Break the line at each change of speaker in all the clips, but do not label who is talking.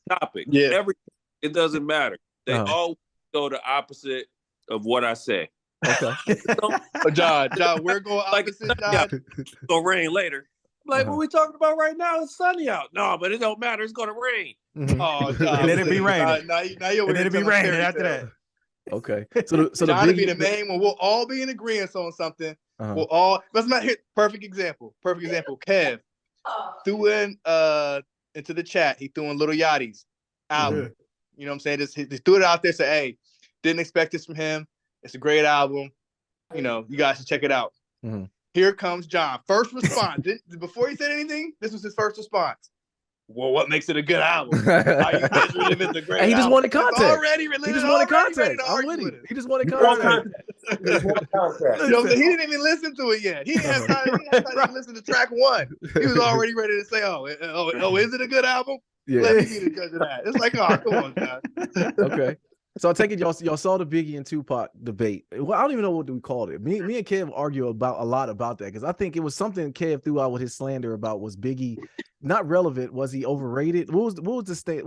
topic.
Yeah.
It doesn't matter. They all go the opposite of what I say.
Okay.
John, we're going opposite, John.
It's gonna rain later. Like what we talking about right now, it's sunny out. No, but it don't matter. It's gonna rain.
Oh, John.
And then it be raining.
Now you're
and then it be raining after that.
Okay. So
John be the main one. We'll all be in agreement on something. We'll all. Let's not hit. Perfect example. Kev threw in into the chat. He threw in Lil Yachty's album. You know what I'm saying? Just he threw it out there. Say, hey, didn't expect this from him. It's a great album. You know, you guys should check it out. Here comes John. First response. Before he said anything, this was his first response. Well, what makes it a good album?
He just wanted context. He just wanted context. I'm with him. He just wanted context.
You know, he didn't even listen to it yet. He didn't have time to listen to track 1. He was already ready to say, "Oh, is it a good album?
Yeah.
Let me be the judge of that." It's like, oh, come on, John.
Okay. So I take it y'all saw the Biggie and Tupac debate. Well, I don't even know what we called it. Me and Kev argue a lot about that because I think it was something Kev threw out with his slander about was Biggie not relevant? Was he overrated? What was the stance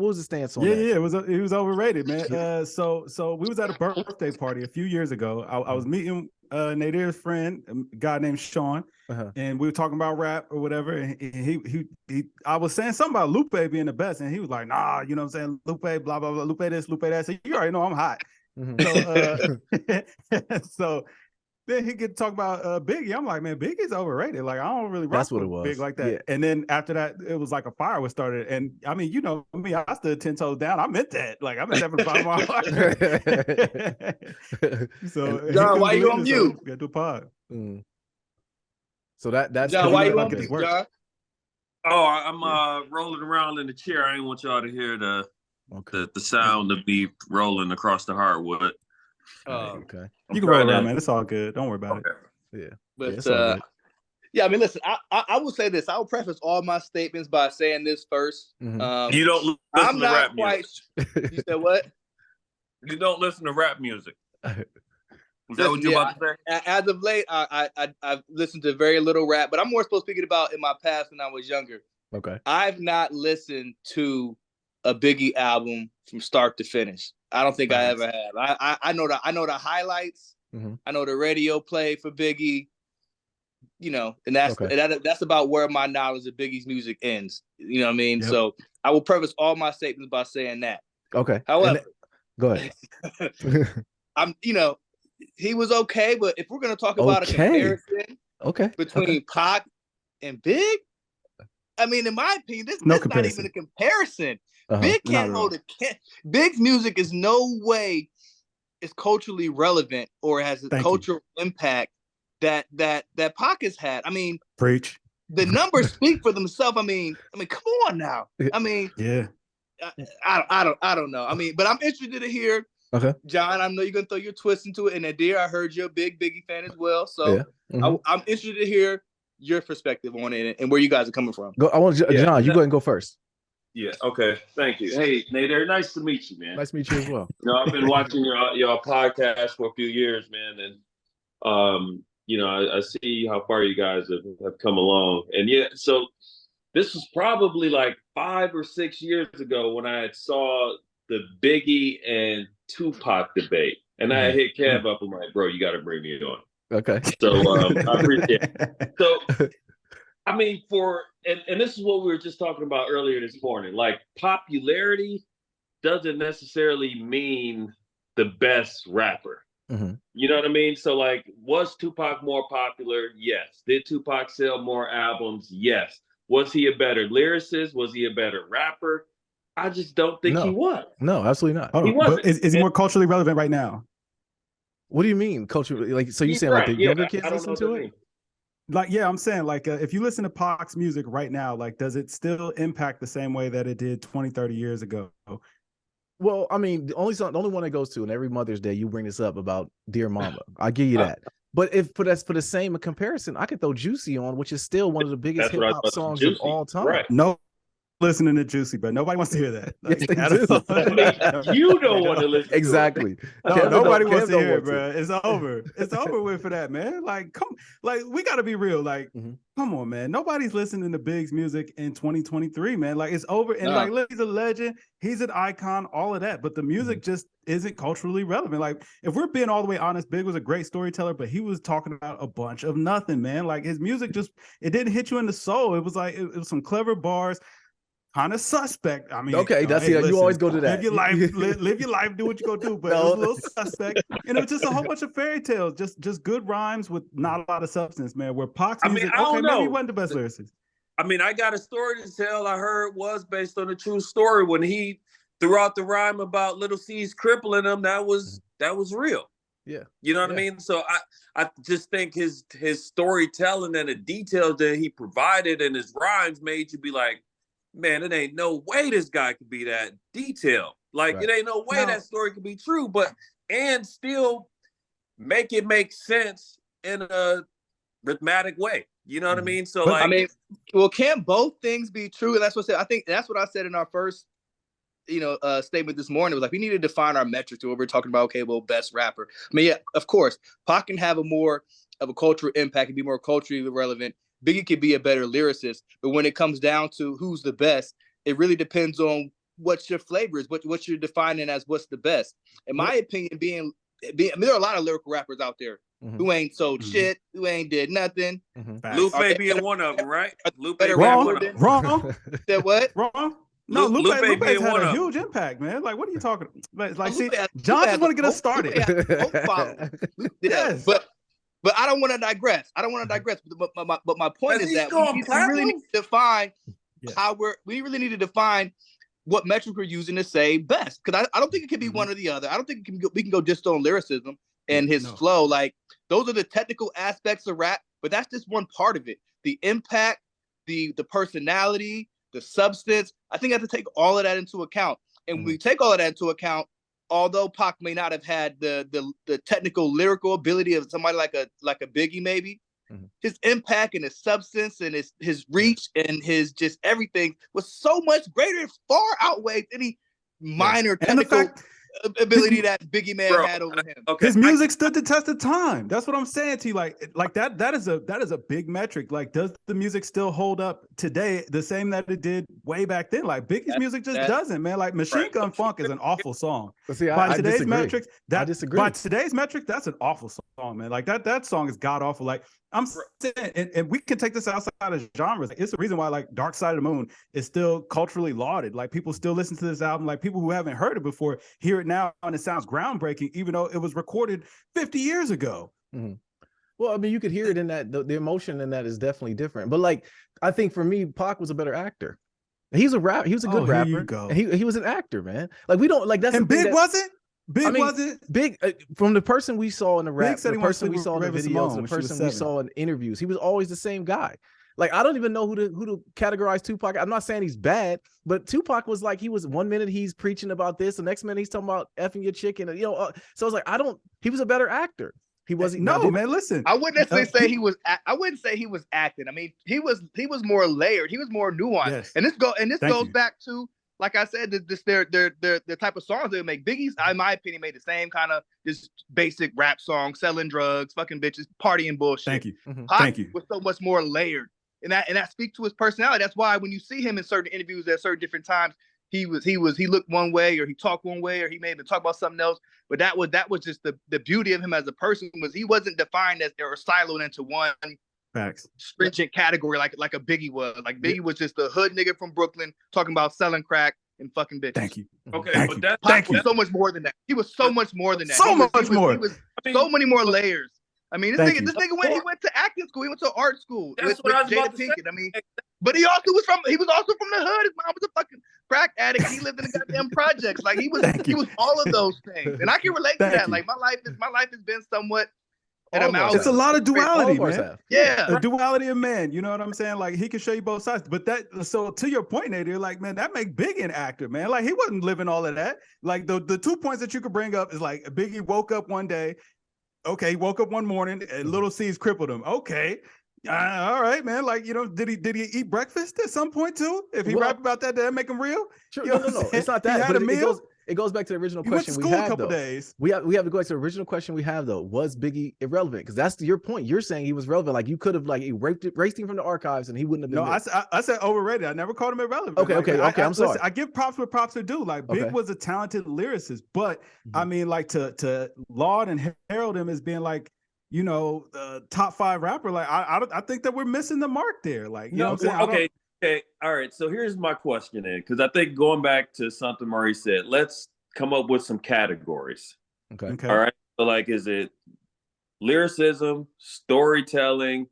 on that?
Yeah, he was overrated, man. So we was at a birthday party a few years ago. I was meeting Nadir's friend, a guy named Sean, and we were talking about rap or whatever. And I was saying something about Lupe being the best, and he was like, "Nah, you know what I'm saying? Lupe, blah blah blah, Lupe this, Lupe that." So you already know I'm hot. So then he could talk about Biggie. I'm like, man, Biggie's overrated. Like, I don't really rock with Big like that. Yeah. And then after that, it was like a fire was started. And I mean, you know me, I stood 10 toes down. I meant that. Like, I meant that from the bottom of my heart. So,
John, why you on mute?
Got to pod.
So that's
John, why you on mute, John?
Oh, I'm rolling around in the chair. I didn't want y'all to hear the sound of me rolling across the hardwood.
Okay. You can roll around, man. It's all good. Don't worry about it.
Yeah.
But I mean, listen, I will say this. I will preface all my statements by saying this first.
You don't listen to rap music.
You said what?
You don't listen to rap music. Is that what you're about to say?
As of late, I've listened to very little rap, but I'm more supposed to speak about in my past when I was younger.
Okay.
I've not listened to a Biggie album from start to finish. I don't think I ever have. I know the highlights. I know the radio play for Biggie. You know, and that's about where my knowledge of Biggie's music ends. You know what I mean? Yep. So I will preface all my statements by saying that.
Okay.
However,
go ahead.
He was okay, but if we're gonna talk about a comparison between Pac and Big, I mean, in my opinion, this is not even a comparison. Big can't hold it. Big's music is no way is culturally relevant or has a cultural impact that Pac has had. I mean,
preach.
The numbers speak for themselves. I mean, come on now. I mean,
yeah.
I don't know. I mean, but I'm interested to hear.
Okay.
John, I know you're gonna throw your twist into it, and Nadir, I heard you're a big Biggie fan as well. So I'm interested to hear your perspective on it and where you guys are coming from.
John, you go ahead and go first.
Yeah. Okay. Thank you. Hey, Nadir, nice to meet you, man.
Nice to meet you as well.
I've been watching your podcast for a few years, man, and I see how far you guys have come along, and so this was probably like 5 or 6 years ago when I saw the Biggie and Tupac debate, and I hit Kev up. I'm like, bro, you got to bring me on.
Okay.
So I appreciate it. So, I mean, and this is what we were just talking about earlier this morning. Like, popularity doesn't necessarily mean the best rapper. You know what I mean? So, like, was Tupac more popular? Yes. Did Tupac sell more albums? Yes. Was he a better lyricist? Was he a better rapper? I just don't think he was.
No, absolutely not.
He wasn't. Is he more culturally relevant right now?
What do you mean culturally? Like, so you saying like the younger kids listen to it?
Like, yeah, I'm saying like if you listen to Pac's music right now, like, does it still impact the same way that it did 20, 30 years ago?
Well, I mean, the only one that goes to, and every Mother's Day you bring this up about Dear Mama. I give you that. But if for the same comparison, I could throw Juicy on, which is still one of the biggest hip hop songs of all time.
Right.
No, listening to Juicy, but nobody wants to hear that.
Yes, they
at
do.
all.
I mean, you don't want to listen.
Exactly.
No, nobody wants to
Kev
hear
don't
it, bro. It's over. It's over with for that, man. Like, we got to be real. Like, come on, man. Nobody's listening to Big's music in 2023, man. Like, it's over. And like, look, he's a legend. He's an icon. All of that, but the music just isn't culturally relevant. Like, if we're being all the way honest, Big was a great storyteller, but he was talking about a bunch of nothing, man. Like, his music it didn't hit you in the soul. It was like it was some clever bars. Kind of suspect. I mean,
okay, that's it. You always go to that.
Live your life, live your life, do what you gonna do. But it was a little suspect, and it was just a whole bunch of fairy tales, just good rhymes with not a lot of substance, man. Where Pac's music, maybe he wasn't the best lyricist.
I mean, I got a story to tell. I heard was based on a true story when he threw out the rhyme about Little C's crippling him. That was real.
Yeah,
you know what I mean. So I just think his storytelling and the details that he provided and his rhymes made you be like, man, it ain't no way this guy could be that detailed. Like, it ain't no way that story could be true, and still make it make sense in a rhythmic way. You know what I mean? So, like,
I mean, well, can't both things be true? And that's what I said. I think that's what I said in our first, statement this morning. It was like, we need to define our metrics. What we're talking about, okay, well, best rapper. I mean, yeah, of course, Pac can have more of a cultural impact and be more culturally relevant. Biggie could be a better lyricist, but when it comes down to who's the best, it really depends on what your flavor is, what you're defining as what's the best. In my opinion, I mean, there are a lot of lyrical rappers out there who ain't sold shit, who ain't did nothing.
Lupe being one of them, right? Lupe
wrong.
Said what?
Wrong. No, Lupe's had a huge impact, man. Like, what are you talking about? Like, see, John just want to get us started.
Yes. But I don't want to digress. But my point is that we really need to define we really need to define what metric we're using to say best. Because I don't think it can be one or the other. I don't think we can go just on lyricism and his flow. Like, those are the technical aspects of rap, but that's just one part of it. The impact, the personality, the substance. I think I have to take all of that into account. And when we take all of that into account, although Pac may not have had the technical lyrical ability of somebody like a Biggie, maybe his impact and his substance and his reach and his just everything was so much greater. It far outweighed any minor technical ability that Biggie Man had over him.
Okay. His music stood the test of time. That's what I'm saying to you. Like that is a big metric. Like, does the music still hold up today the same that it did way back then? Like, Biggie's music just doesn't, man. Like, Machine Gun Funk is an awful song.
But see,
by today's
disagree.
metrics,
I disagree.
By today's metrics, that's an awful song, man. Like, that song is god awful. Like, I'm saying, and we can take this outside of genres. It's the reason why, like, Dark Side of the Moon is still culturally lauded. Like, people still listen to this album. Like, people who haven't heard it before hear it now, and it sounds groundbreaking, even though it was recorded 50 years ago.
Well, I mean, you could hear it in that. The emotion in that is definitely different. But, like, I think for me, Pac was a better actor. He was a good rapper.
Here you go.
And he was an actor, man. Like, we don't like that's.
And Big wasn't. Big wasn't.
Big from the person we saw in the rap, the person we saw in the videos, the person we saw in interviews. He was always the same guy. Like, I don't even know who to categorize Tupac. I'm not saying he's bad, but Tupac was like, he was 1 minute he's preaching about this, the next minute he's talking about effing your chicken, and so it's like he was a better actor. He wasn't.
No, man. Listen,
I wouldn't necessarily say he was. I wouldn't say he was acting. I mean, he was more layered. He was more nuanced. Yes. And this goes back to, like I said, the type of songs they make. Biggie's, in my opinion, made the same kind of just basic rap song, selling drugs, fucking bitches, partying bullshit.
Thank you.
Thank you. Was so much more layered, and that speaks to his personality. That's why when you see him in certain interviews at certain different times, he looked one way, or he talked one way, or he may even talk about something else. But that was just the beauty of him as a person, was he wasn't defined as or siloed into one stringent category like a Biggie was. Like, Biggie was just a hood nigga from Brooklyn talking about selling crack and fucking bitches.
Thank you.
Okay,
Thank
but
you.
Pac
was so much more than that. He was so much more than that.
So much more.
He was so many more layers. I mean, this nigga went to acting school. He went to art school with Jada Pinkett. I mean, but he was also from the hood. His mom was a fucking crack addict. He lived in the goddamn projects. Like, he was all of those things, and I can relate to that. Like, my life has been somewhat.
It's a lot of duality, man.
Yeah,
the duality of man. You know what I'm saying? Like, he can show you both sides. But so to your point, Nadir, like, man, that make Big an actor, man. Like, he wasn't living all of that. Like, the 2 points that you could bring up is, like, Biggie woke up one day. Okay, he woke up one morning and Little C's crippled him. Okay. All right, man. Like, did he eat breakfast at some point too? If he rap about that, did that make him real?
Sure, no. It's not that.
He had a meal.
It goes back to the original question
we had. A couple
though.
days.
We have to go back to the original question we have though. Was Biggie irrelevant? Because that's your point. You're saying he was relevant. Like you could have like erased him from the archives and he wouldn't have been.
No, I said overrated. I never called him irrelevant.
Okay. I'm sorry.
Listen, I give props where props are due. Like Big was a talented lyricist, but I mean, like to laud and herald him as being like, top 5 rapper. Like I think that we're missing the mark there. Like, you know what I'm saying?
Okay. All right. So here's my question then, because I think going back to something Murray said, let's come up with some categories.
Okay.
All right. So like, is it lyricism, storytelling?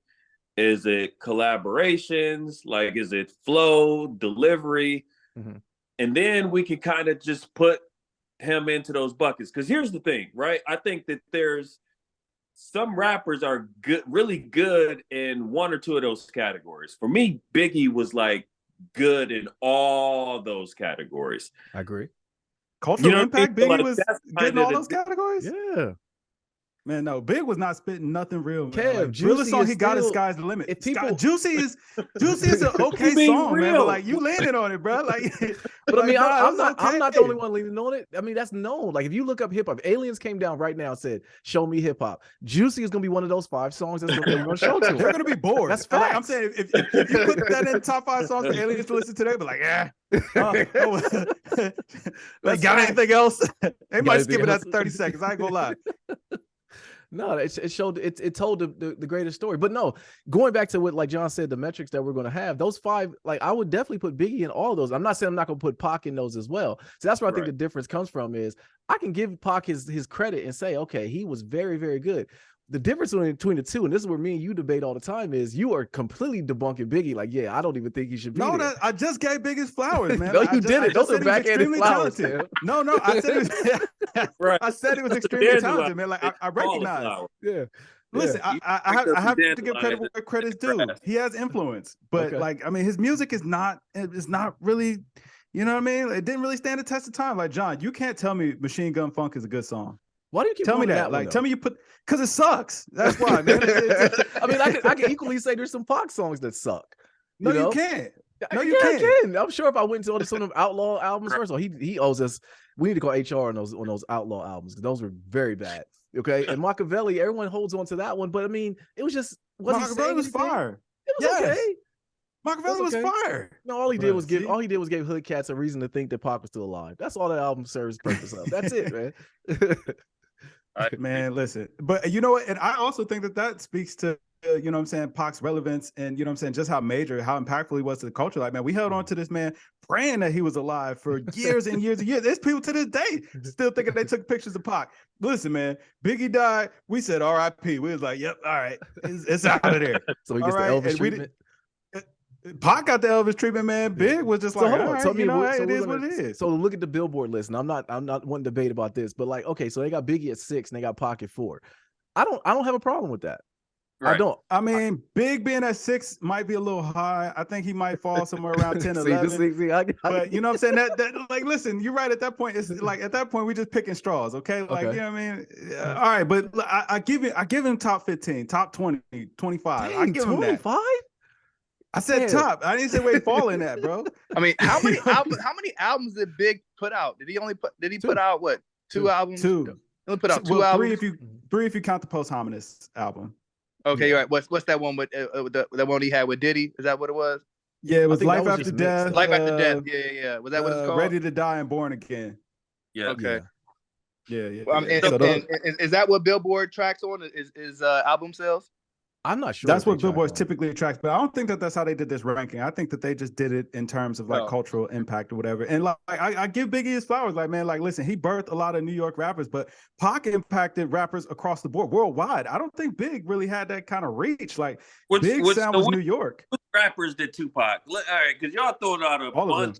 Is it collaborations? Like, is it flow, delivery? And then we can kind of just put him into those buckets. Because here's the thing, right? I think that there's some rappers are good, really good in 1 or 2 of those categories. For me, Biggie was like good in all those categories.
I agree.
Cultural impact, Biggie
like,
was good in all those categories?
Yeah.
Man, no, Big was not spitting nothing real.
Kev,
Juicy realest song he got is Sky's the Limit.
If people,
Juicy is an okay song, real? Man. But like you landed on it, bro. Like,
but I mean, I'm not the only one leaning on it. I mean, that's known. Like if you look up hip hop, Aliens came down right now and said, "Show me hip hop." Juicy is gonna be one of those 5 songs that's gonna show to.
They're gonna be bored.
That's facts.
Like, I'm saying if you put that in top 5 songs for Aliens to listen to, they'd be like, like got anything else? They might skip it after 30 seconds. I ain't gonna lie.
No, it showed it told the greatest story. But no, going back to what like John said, the metrics that we're going to have, those 5, like I would definitely put Biggie in all of those. I'm not saying I'm not going to put Pac in those as well. So that's where I think the difference comes from is I can give Pac his credit and say, okay, he was very, very good. The difference between the two, and this is where me and you debate all the time, is you are completely debunking Biggie. Like, yeah, I don't even think he should be there.
I just gave Biggie's flowers, man.
No, you didn't. Those are backhanded flowers.
No, I said it was, I said he was extremely talented, man. Like I recognize.
Yeah.
Listen, I have to give credit where credit's due. He has influence, but like I mean, his music is not really, you know what I mean? It didn't really stand the test of time. Like John, you can't tell me Machine Gun Funk is a good song.
Why do you keep
tell me that? Like, tell me because it sucks. That's why, man.
I mean, I can equally say there's some Pac songs that suck.
No, you can't. No, you
can't.
can't.
I'm sure if I went to some of them Outlaw albums first of all, he owes us. We need to call HR on those Outlaw albums because those were very bad. Okay, and Machiavelli, everyone holds on to that one, but I mean, it was just
Machiavelli was fire.
It was okay.
Machiavelli was fire.
No, all he did was give Hood Cats a reason to think that Pac was still alive. That's all that album serves purpose of. That's it, man.
Man, listen, but you know what? And I also think that speaks to you know what I'm saying, Pac's relevance and you know what I'm saying, just how impactful he was to the culture. Like, man, we held on to this man praying that he was alive for years and years and years. There's people to this day still thinking they took pictures of Pac. Listen, man, Biggie died. We said R.I.P. We was like, yep, all right, it's out of there.
So he gets the Elvis treatment.
Pac got the Elvis treatment, man. Big was just like, all right, you know, it is what it is.
So look at the Billboard list. And I'm not wanting to debate about this, but like, okay, so they got Biggie at 6 and they got Pac at 4. I don't have a problem with that. Right. I don't.
I mean, Big being at 6 might be a little high. I think he might fall somewhere around 10, 11. But you know what I'm saying? That like, listen, you're right. At that point, it's like at that point we just picking straws, okay? Like, you know what I mean? All right, but I give him top 15, top 20, 25.
Dang, I give him 25?
I said top. I didn't say where he fall in that, bro.
I mean, how many albums did Big put out? Did he put out what? 2 albums?
2.
He only put out 2 albums.
3 if you count the Post Hominus album.
Okay, right. What's that one with that one he had with Diddy? Is that what it was?
Yeah, it was Life After Death.
Life After Death. Yeah. Was that what it's called?
Ready to Die and Born Again.
Yeah.
Okay.
Yeah.
Well, and is that what Billboard tracks on? Is album sales?
I'm not sure.
That's what Billboard typically tracks, but I don't think that's how they did this ranking. I think that they just did it in terms of like cultural impact or whatever. And like I give Biggie his flowers. Like, man, like listen, he birthed a lot of New York rappers, but Pac impacted rappers across the board, worldwide. I don't think Big really had that kind of reach. Like Big sound was New York.
Which rappers did Tupac? All right, because y'all throwing out a bunch.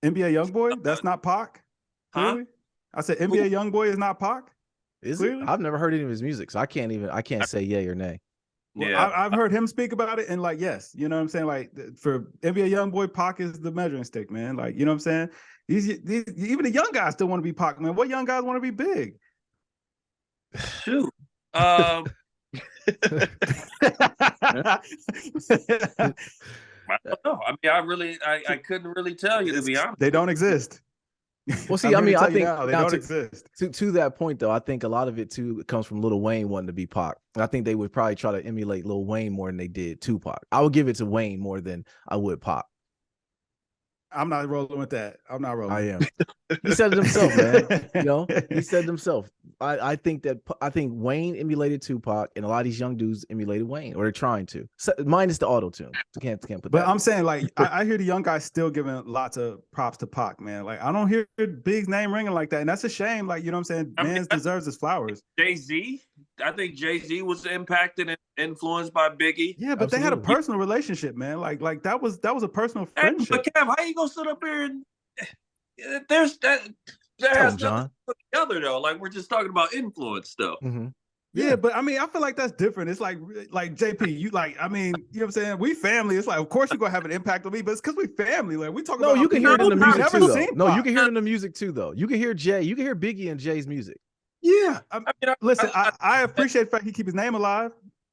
NBA Youngboy, that's not Pac. Clearly, I said NBA Youngboy is not Pac.
Is it? I've never heard any of his music, so I can't say yay or nay.
Well, yeah, I've heard him speak about it, and like, yes, you know what I'm saying. Like for NBA Youngboy, Pac is the measuring stick, man. Like, you know what I'm saying. These even the young guys still want to be Pac, man. What young guys want to be Big?
Shoot, I don't know. I mean, I couldn't really tell you, to be honest.
They don't exist.
Well, see, I mean, I think
now, they don't exist.
To that point, though, I think a lot of it too comes from Lil Wayne wanting to be Pac. I think they would probably try to emulate Lil Wayne more than they did Tupac. I would give it to Wayne more than I would Pac.
I'm not rolling with that. I'm not rolling.
I am. He said it himself, man. You know, he said it himself. I think Wayne emulated Tupac, and a lot of these young dudes emulated Wayne, or they're trying to. So, minus the auto tune. Can't put.
But I'm saying, like, I hear the young guys still giving lots of props to Pac, man. Like, I don't hear Big's name ringing like that, and that's a shame. Like, you know what I'm saying? Man deserves his flowers.
Jay-Z. I think Jay-Z was impacted and influenced by Biggie.
Yeah, but Absolutely. They had a personal relationship, man. Like that was a personal friendship.
But Kev, how you gonna sit up here and there's that? There has nothing to put together though. Like we're just talking about influence though.
Mm-hmm.
Yeah, but I mean, I feel like that's different. It's like JP, you like, I mean, you know what I'm saying? We family. It's like, of course you're gonna have an impact on me, but it's because we family. Like we talk about.
No, you can hear it in the music too, though. No, you can hear it in the music too, though. You can hear Biggie and Jay's music.
Yeah, listen, I appreciate the fact he keep his name alive.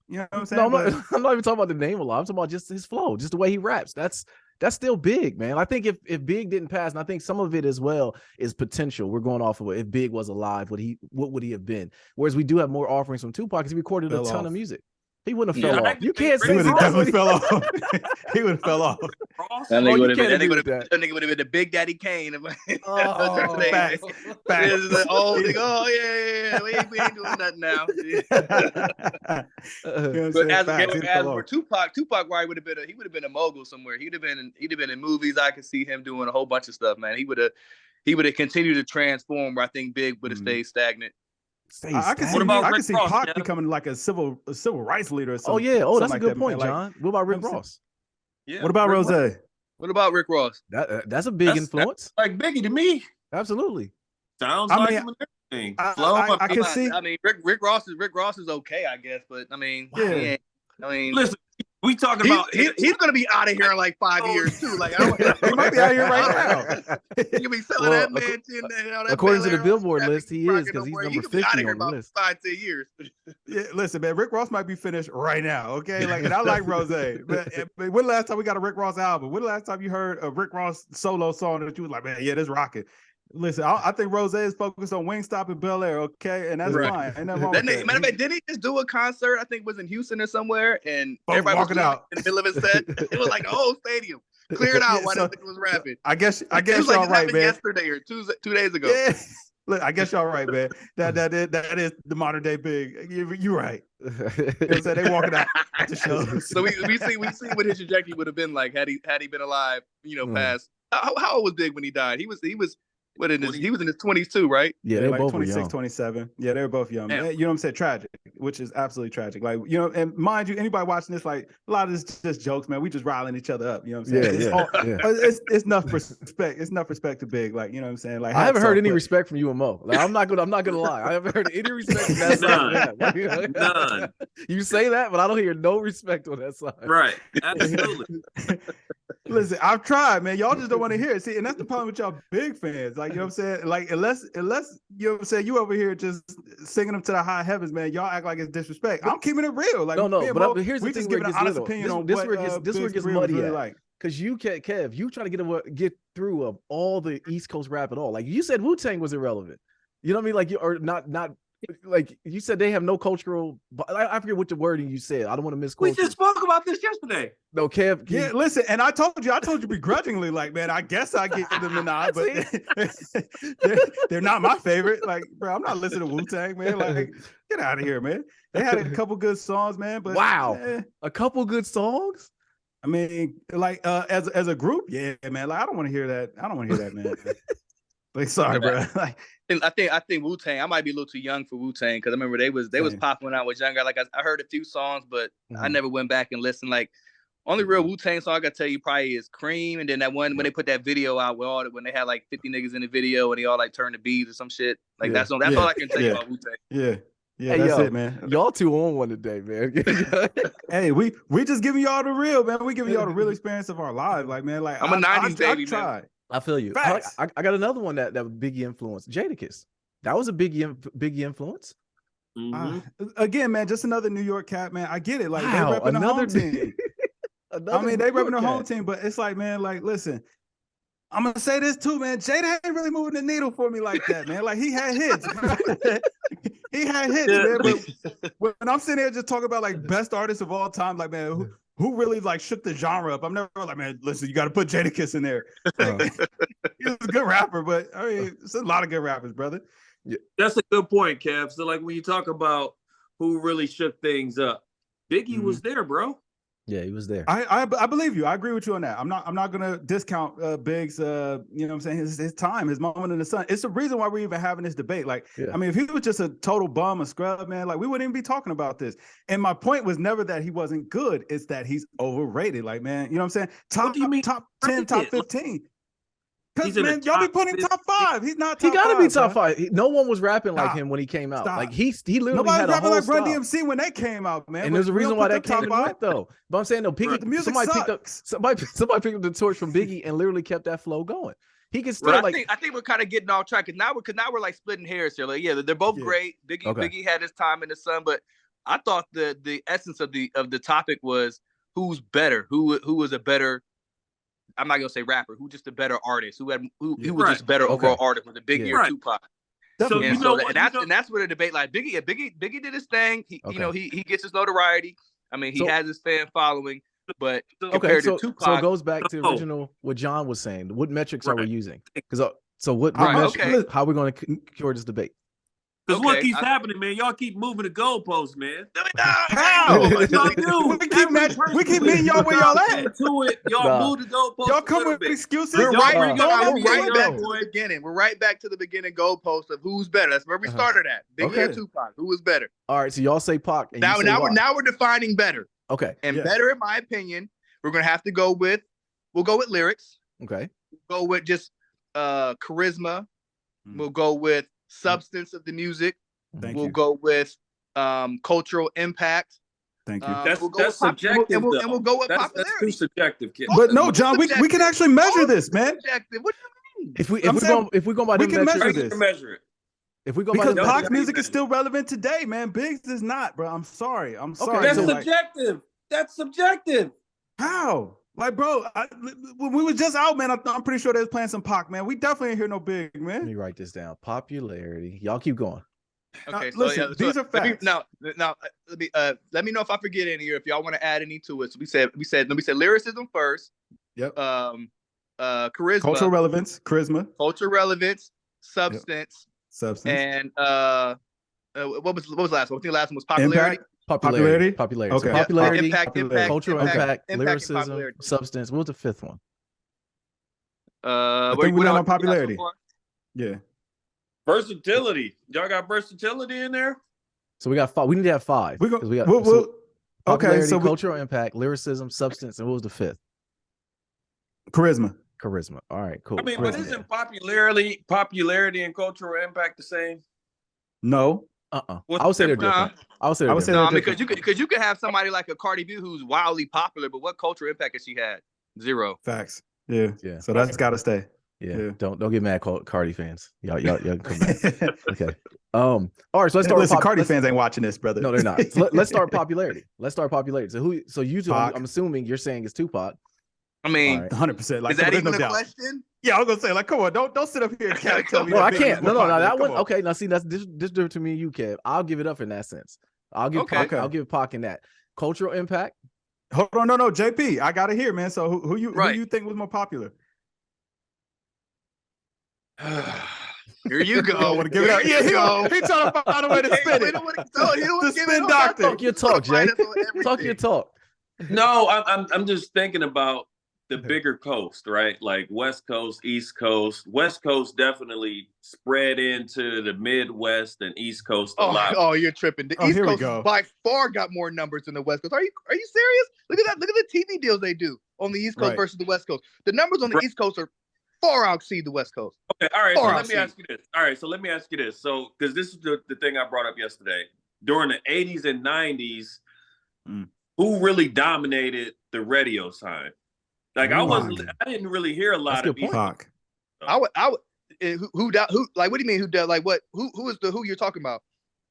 You know what I'm saying?
No, I'm not even talking about the name alive. I'm talking about just his flow, just the way he raps. That's still big, man. I think if Big didn't pass, and I think some of it as well is potential. We're going off of if Big was alive, what would he have been? Whereas we do have more offerings from Tupac because he recorded a ton of music. He wouldn't have fell off. You can't say
he would have definitely fell off. He would have fell off.
That nigga would have been the Big Daddy Kane.
Oh, facts.
Yeah. We ain't doing nothing now. But as for Tupac would have been a mogul somewhere. He'd have been in movies. I could see him doing a whole bunch of stuff, man. He would have continued to transform where I think Big would have stayed stagnant.
I can see Pac becoming like a civil rights leader or something.
Oh yeah, that's a good point, John. What about Rick Ross?
Yeah.
What about Rose?
What about Rick Ross?
That's a big influence.
Like Biggie to me.
Absolutely.
Sounds like him and everything.
I can see.
I mean, Rick Ross is okay, I guess, but I mean,
listen. We talking about
he's gonna be out of here in like 5 years too. Like
he might be out here right now.
He'll be selling that man.
According to the Billboard list, he is because he's number 50 on the list.
5-10 years.
Yeah, listen, man. Rick Ross might be finished right now. Okay, like, and I like Rose. But when the last time we got a Rick Ross album? When the last time you heard a Rick Ross solo song that you was like, man, yeah, this rocking? Listen, I think Rose is focused on Wingstop and Bel Air, okay, and that's fine. Ain't nothing wrong with that.
Matter of fact, didn't he just do a concert? I think it was in Houston or somewhere, and
everybody
was
walking out
in the middle of his set. It was like the whole stadium cleared out while that thing was rapping.
I guess
it was
y'all
like
right, man.
Yesterday or 2 days ago.
Yeah. Look, I guess y'all right, man. That is the modern day Big. You're right. You know what I'm saying? They walking out the show.
So we see what his trajectory would have been like had he been alive. Past how old was Big when he died? He was. He was in his 20s too, right?
Yeah, they're
like
both
26,
young.
27. Yeah, they were both young. You know what I'm saying? Tragic, which is absolutely tragic. Like, and mind you, anybody watching this, like, a lot of this is just jokes, man. We just riling each other up. You know what I'm saying? It's enough respect. It's enough respect to Big. Like, you know what I'm saying? Like,
I haven't heard any respect from you and Mo. Like, I'm not gonna lie. I haven't heard any respect from that side.
None.
You say that, but I don't hear no respect on that side.
Right. Absolutely.
Listen, I've tried, man. Y'all just don't want to hear it. See, and that's the problem with y'all Big fans. Like, you know what I'm saying? Like, unless you know what I'm saying, you over here just singing them to the high heavens, man. Y'all act like it's disrespect. I'm keeping it real. Like,
but here's the thing where it gets
honest opinion on
this where it gets muddy
really
at.
Like.
Because you can't, Kev, you try to get through of all the East Coast rap at all. Like you said, Wu-Tang was irrelevant. You know what I mean? Like you are not like you said they have no cultural. I forget what the wording you said. I don't want to misquote.
We just spoke about this yesterday.
No, Kev.
Yeah, listen, and I told you begrudgingly, like, man, I guess I get them the nod, but they're not my favorite. Like, bro, I'm not listening to Wu-Tang, man. Like, get out of here, man. They had a couple good songs, man. But
a couple good songs.
I mean, like, as a group, yeah, man. Like, I don't want to hear that. Man. Like, sorry, bro. Like,
I think Wu-Tang. I might be a little too young for Wu-Tang because I remember they was popping when I was younger. Like I heard a few songs, but I never went back and listened. Like only real Wu-Tang song I gotta tell you probably is Cream, and then that one when they put that video out with when they had like 50 niggas in the video and they all like turned the beats or some shit. Like that's all I can tell you about Wu-Tang.
Yeah. Yeah, hey, that's it, man.
Y'all two on one today, man.
Hey, we just giving y'all the real, man. We giving y'all the real experience of our lives, like, man. Like
I'm a 90s baby,
man.
I feel you. I got another one that Biggie influenced. Jadakiss. That was a Biggie influence.
Again, man, just another New York cat, man. I get it. Like
Wow,
they repping the home team. I mean, they repping their home team, but it's like, man, like, listen, I'm gonna say this too, man. Jada ain't really moving the needle for me like that, man. Like he had hits, he had hits, man. But when I'm sitting here just talking about like best artists of all time, like, man, who really like shook the genre up? I'm never like, man, listen, you got to put Jadakiss in there. He's a good rapper, but I mean, it's a lot of good rappers, brother.
Yeah. That's a good point, Kev. So like when you talk about who really shook things up, Biggie was there, bro.
Yeah, he was there.
I believe you. I agree with you on that. I'm not gonna discount Big's you know what I'm saying, his time, his moment in the sun. It's the reason why we're even having this debate. Like, I mean, if he was just a total bum, a scrub, man, like we wouldn't even be talking about this. And my point was never that he wasn't good, it's that he's overrated. Like, man, you know what I'm saying? Top 10, top 15. Because, man, y'all be putting him top 5. He's not top 5.
He got to be top 5. No one was rapping like him when he came out. Like, he literally
Nobody
had a
rapping
whole
like Run
style.
DMC when they came out, man.
And there's a reason why that came and went, though. But I'm saying, though, the music somebody picked up the torch from Biggie and literally kept that flow going. He can still, like...
I think we're kind of getting off track, because now we're like splitting hairs here. Like, yeah, they're both great. Biggie had his time in the sun, but I thought the essence of the topic was who's better, who was a better... I'm not gonna say rapper, who just a better artist, who was just a better overall artist, with a Biggie or Tupac.
So
and that's where the debate, like Biggie did his thing. You know, he gets his notoriety. I mean, he has his fan following, but compared to Tupac,
so it goes back to original what John was saying. What metrics are we using? Because what metrics, how are we going to cure this debate?
Because what keeps happening, man? Y'all keep moving the goalposts, man.
How?
Y'all do.
We keep meeting y'all where y'all at.
Y'all move the goalposts.
Y'all come with excuses.
We're right back to the beginning. We're right back to the beginning goalpost of who's better. That's where we started at. Biggie or Tupac. Who was better?
All right, so y'all say Pac.
Now we're defining better.
Okay.
And better, in my opinion, we're gonna have to go with. We'll go with lyrics.
Okay.
We'll go with just charisma. We'll go with substance of the music. We'll go with cultural impact.
Thank you.
That's subjective,
and we'll go with popularity.
That's too subjective, kid.
But no, John, we can actually measure this, man.
Subjective. What do you mean?
If we go by
we
them
can
metrics,
measure this.
If we go
because
by
Pac's music is still relevant today, man. Biggs is not, bro. I'm sorry.
Okay,
that's subjective. That's subjective.
How? Like, bro, when we were just out, man, I'm pretty sure they was playing some Pac, man. We definitely ain't hear no Big, man.
Let me write this down. Popularity. Y'all keep going.
Okay,
listen, these are facts.
Now, let me know if I forget any, or if y'all want to add any to it. So we said lyricism first.
Yep.
Charisma.
Cultural relevance. Charisma.
Cultural relevance. Substance.
Substance.
And what was the last one? I think the last one was popularity.
Popularity.
Okay.
So popularity,
impact,
cultural impact, lyricism,
popularity.
substance. What was the fifth one?
I think we're on popularity. Yeah.
Versatility. Y'all got versatility in there?
So we got 5. We need to have 5.
Okay.
Popularity,
So
cultural impact, lyricism, substance, and what was the fifth?
Charisma.
All right, cool.
I mean, but isn't popularity and cultural impact the same?
No.
I would say they're different. I would say they're different.
Because you could have somebody like a Cardi B who's wildly popular, but what cultural impact has she had? Zero.
Facts. Yeah. So that's got to stay.
Yeah. Don't get mad, Cardi fans. Y'all can come back. Okay. All right. So let's start.
Listen, Cardi fans ain't watching this, brother.
No, they're not. So let's start popularity. So you two, I'm assuming you're saying it's Tupac.
I mean,
100%. Like,
is that even a question?
Yeah, I was gonna say, like, come on, don't sit up here and tell me.
No, I can't. No, that one. Okay, now see, that's this different to me and you, Kev. I'll give it up in that sense. I'll give Pac in that. Cultural impact.
Hold on, no, JP, I gotta hear, man. So who you think was more popular?
Here you go.
I want to give it up. Yeah, he trying to find a way to spin it. The spin doctor.
Talk your talk, Jay. Talk your talk.
No, I'm just thinking about the bigger coast, right? Like West Coast, East Coast. West Coast definitely spread into the Midwest and East Coast a lot.
Oh, you're tripping. The East Coast by far got more numbers than the West Coast. Are you serious? Look at that. Look at the TV deals they do on the East Coast versus the West Coast. The numbers on the East Coast are far exceed the West Coast.
Okay, all right. So let me ask you this. So because this is the thing I brought up yesterday. During the 80s and 90s, who really dominated the radio time? Like I didn't really hear a lot of people.
I would who like what do you mean who does like what who is the who you're talking about?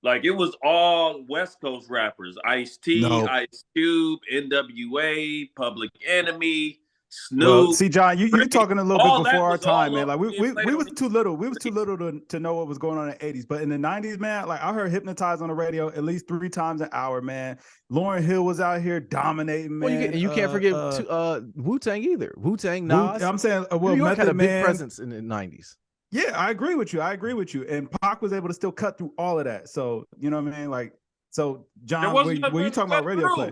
Like it was all West Coast rappers: Ice-T,
No.
Ice Cube, NWA, Public Enemy, Snoop.
Well, see, John, you talking a little bit before our time, man. Like we was too little. We was too little to know what was going on in the 80s. But in the 90s, man, like I heard Hypnotize on the radio at least 3 times an hour, man. Lauryn Hill was out here dominating, man.
Well, you can't forget Wu-Tang either. Wu-Tang, Nas.
I'm saying, well,
New York
Method
had a big
Man,
presence in the 90s.
Yeah, I agree with you. And Pac was able to still cut through all of that. So, you know what I mean? Like, so John, when you talking about radio play?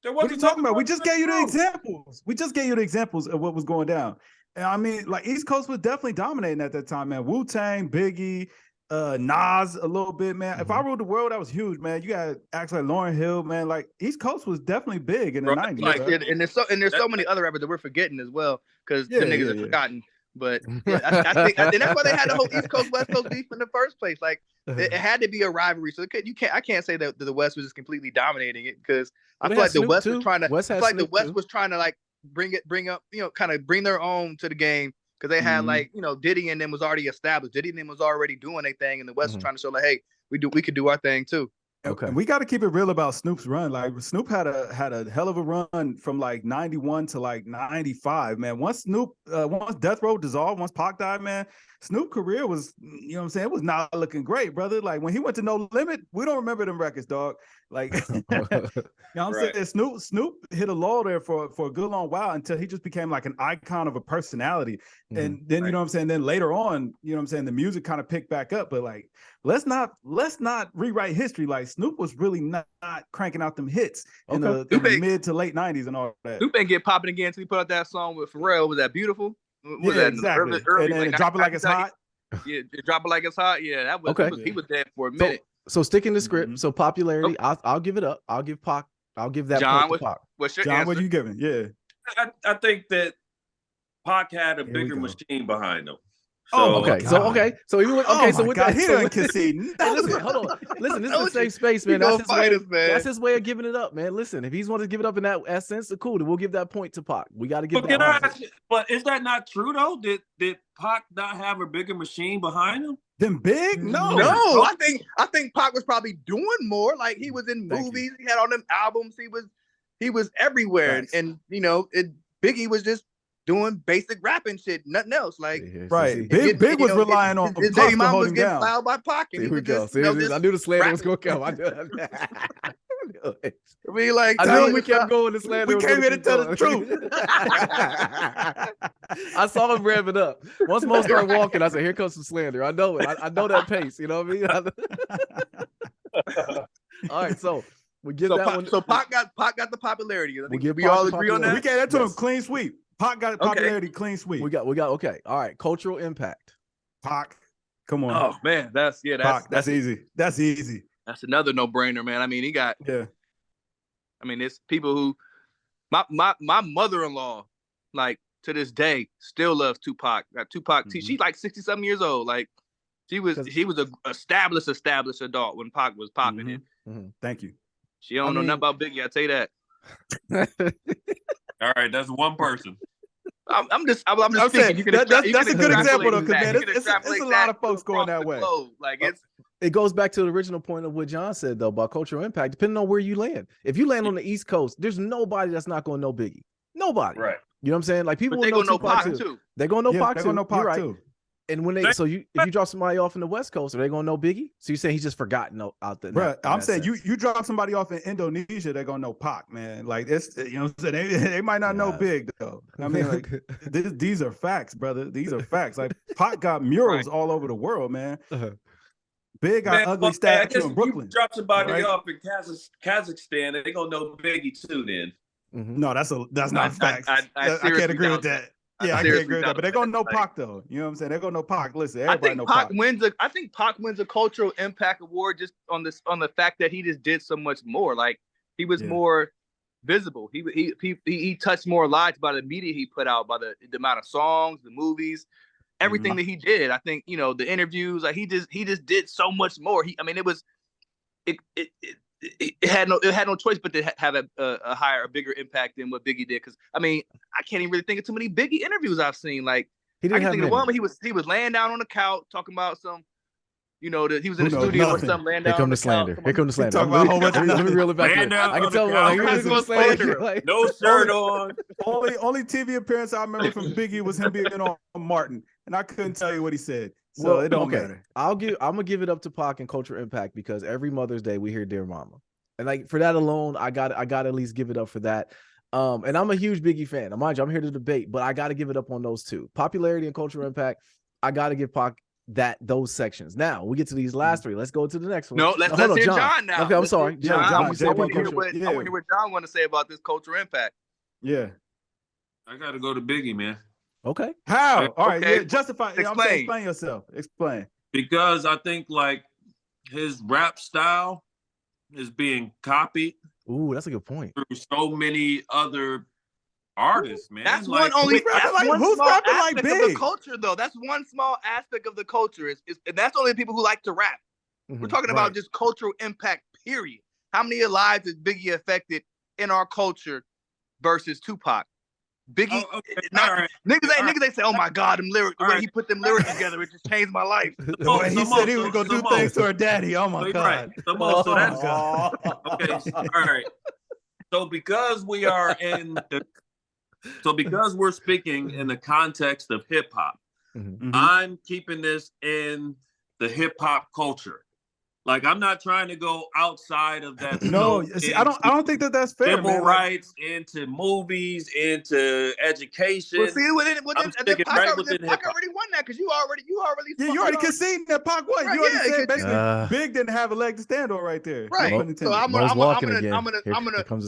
What are you talking about? We just gave you the examples. We just gave you the examples of what was going down. And I mean, like East Coast was definitely dominating at that time, man. Wu-Tang, Biggie, Nas a little bit, man. If I ruled the world, that was huge, man. You got acts like Lauryn Hill, man. Like East Coast was definitely big in the 90s.
Like, and there's so many other rappers that we're forgetting as well, because the niggas are forgotten. But I think that's why they had the whole East Coast West Coast beef in the first place. Like it had to be a rivalry. So I can't say that the West was just completely dominating it, because I feel like the West was trying to. I feel like the West was trying to like bring up, kind of bring their own to the game, because they had like, Diddy and them was already established. Diddy and them was already doing their thing, and the West was trying to show like, hey, we could do our thing too.
Okay, and we got to keep it real about Snoop's run. Like Snoop had a hell of a run from like 91 to like 95, man. Once Death Row dissolved, once Pac died, man, Snoop's career was, you know what I'm saying, it was not looking great, brother. Like when he went to No Limit, we don't remember them records, dog. Like, you know what I'm saying? Snoop hit a lull there for a good long while, until he just became like an icon of a personality. And then, you know what I'm saying, then later on, you know what I'm saying, the music kind of picked back up. But like, let's not rewrite history. Like Snoop was really not cranking out them hits in the mid to late 90s and all that.
Snoop ain't get popping again until he put out that song with Pharrell. Was that Beautiful? Was
that exactly. Early, and then Drop It Like It's Hot.
Yeah, Drop It Like It's Hot. Yeah, that was he was dead for a minute.
So sticking to script. So popularity, I'll give it up. I'll give Pac. I'll give that
John,
point to Pac.
What's your
John,
answer?
what are you giving? Yeah,
I think that Pac had a bigger machine behind him.
So, So even with so with that,
he doesn't concede.
Listen, hold on. Listen, this is a safe space, man. That's his way of giving it up, man. Listen, if he's want to give it up in that essence, cool. Then we'll give that point to Pac. We got to give that.
But is that not true though? Did Pac not have a bigger machine behind him?
Then Big? No.
I think Pac was probably doing more. Like he was in movies. He had on them albums. He was everywhere, and Biggie was just doing basic rapping shit, nothing else. Like
Big was relying on
his baby mom was getting filed by Pac.
Here we go. I knew the slander was gonna come. I
mean, like,
I knew we kept going. The slander.
We came here to tell the truth.
I saw him ramp it up. Once Mo started walking, I said, "Here comes some slander." I know it. I know that pace. You know what I mean? All right, so we give that one.
So Pac got the popularity. I think we all agree on that.
We gave that to him clean sweep. Pac got popularity clean sweep.
We got okay. All right, cultural impact.
Pac, come on.
Oh man, that's
easy. That's easy.
That's another no-brainer, man. I mean, he got I mean, it's people who my mother-in-law, like to this day, still loves Tupac. Got Tupac. She's like 60-something years old. Like he was a established adult when Pac was popping in.
Thank you.
She don't know nothing about Biggie, I tell you that.
All right, that's one person.
I'm just saying that's
a good example though, because man, it's a lot of folks going that way.
Like
it goes back to the original point of what John said though about cultural impact. Depending on where you land, if you land on the East Coast, there's nobody that's not going to know Biggie. Nobody,
right?
You know what I'm saying? Like people will know Pac too. They're going to know Pac too. They're going to know Pac too. And when if you drop somebody off in the West Coast, are they gonna know Biggie? So you're saying he's just forgotten out there?
Bro, I'm saying you drop somebody off in Indonesia, they're gonna know Pac, man. Like it's, you know what I'm saying, they might not know Big though. I mean, like these are facts, brother. These are facts. Like Pac got murals all over the world, man. Big got ugly statue in Brooklyn.
You drop somebody off in Kazakhstan, they're gonna know Biggie too. Then
no, that's not facts. I can't agree with that. Yeah, I can't agree with that, but they're gonna know Pac though. You know what I'm saying? They're gonna know Pac. Listen, everybody know Pac.
I think Pac wins a cultural impact award just on the fact that he just did so much more. Like he was more visible. He touched more lives by the media he put out, by the amount of songs, the movies, everything that he did. I think the interviews. Like he just did so much more. It had no choice but to have a bigger impact than what Biggie did. Because I mean, I can't even really think of too many Biggie interviews I've seen. Like I can think of one where he was laying down on the couch talking about some you know, he was in the studio or something, laying down.
Here come the slander. Here come the slander.
Talking about a whole bunch of
Let me reel it back. I can tell like,
like, no shirt on.
Only TV appearance I remember from Biggie was him being on Martin, and I couldn't tell you what he said. So it don't matter.
I'm gonna give it up to Pac and Culture Impact because every Mother's Day we hear Dear Mama. And like for that alone, I got at least give it up for that. And I'm a huge Biggie fan. Mind you, I'm here to debate, but I got to give it up on those two. Popularity and cultural impact. I got to give Pac those sections. Now we get to these last three. Let's go to the next one.
No, let's hear John now.
Okay, I'm sorry.
John, I want to hear what John want to say about this cultural impact.
Yeah.
I got to go to Biggie, man.
Okay.
How? All right.
Okay.
Yeah, justify. Explain yourself. Explain.
Because I think like his rap style is being copied.
Ooh, that's a good point.
Through so many other artists, man.
That's
like,
who's rapping like Big? Of the culture, though. That's one small aspect of the culture. And that's only the people who like to rap. We're talking about just cultural impact, period. How many lives is Biggie affected in our culture versus Tupac? Biggie, niggas they say, oh my God, them lyrics, the way he put them lyrics together, it just changed my life.
The way he said he was gonna do things to her daddy. Oh my God.
So that's okay. All right. So because we're speaking in the context of hip hop, I'm keeping this in the hip hop culture. Like I'm not trying to go outside of that.
No, see, I don't think that's fair.
Civil rights, into movies, into education.
Well, see, Pac already won that because you already
conceded that Pac won.
Right,
you already said basically Big didn't have a leg to stand on right there.
Right. So I'm gonna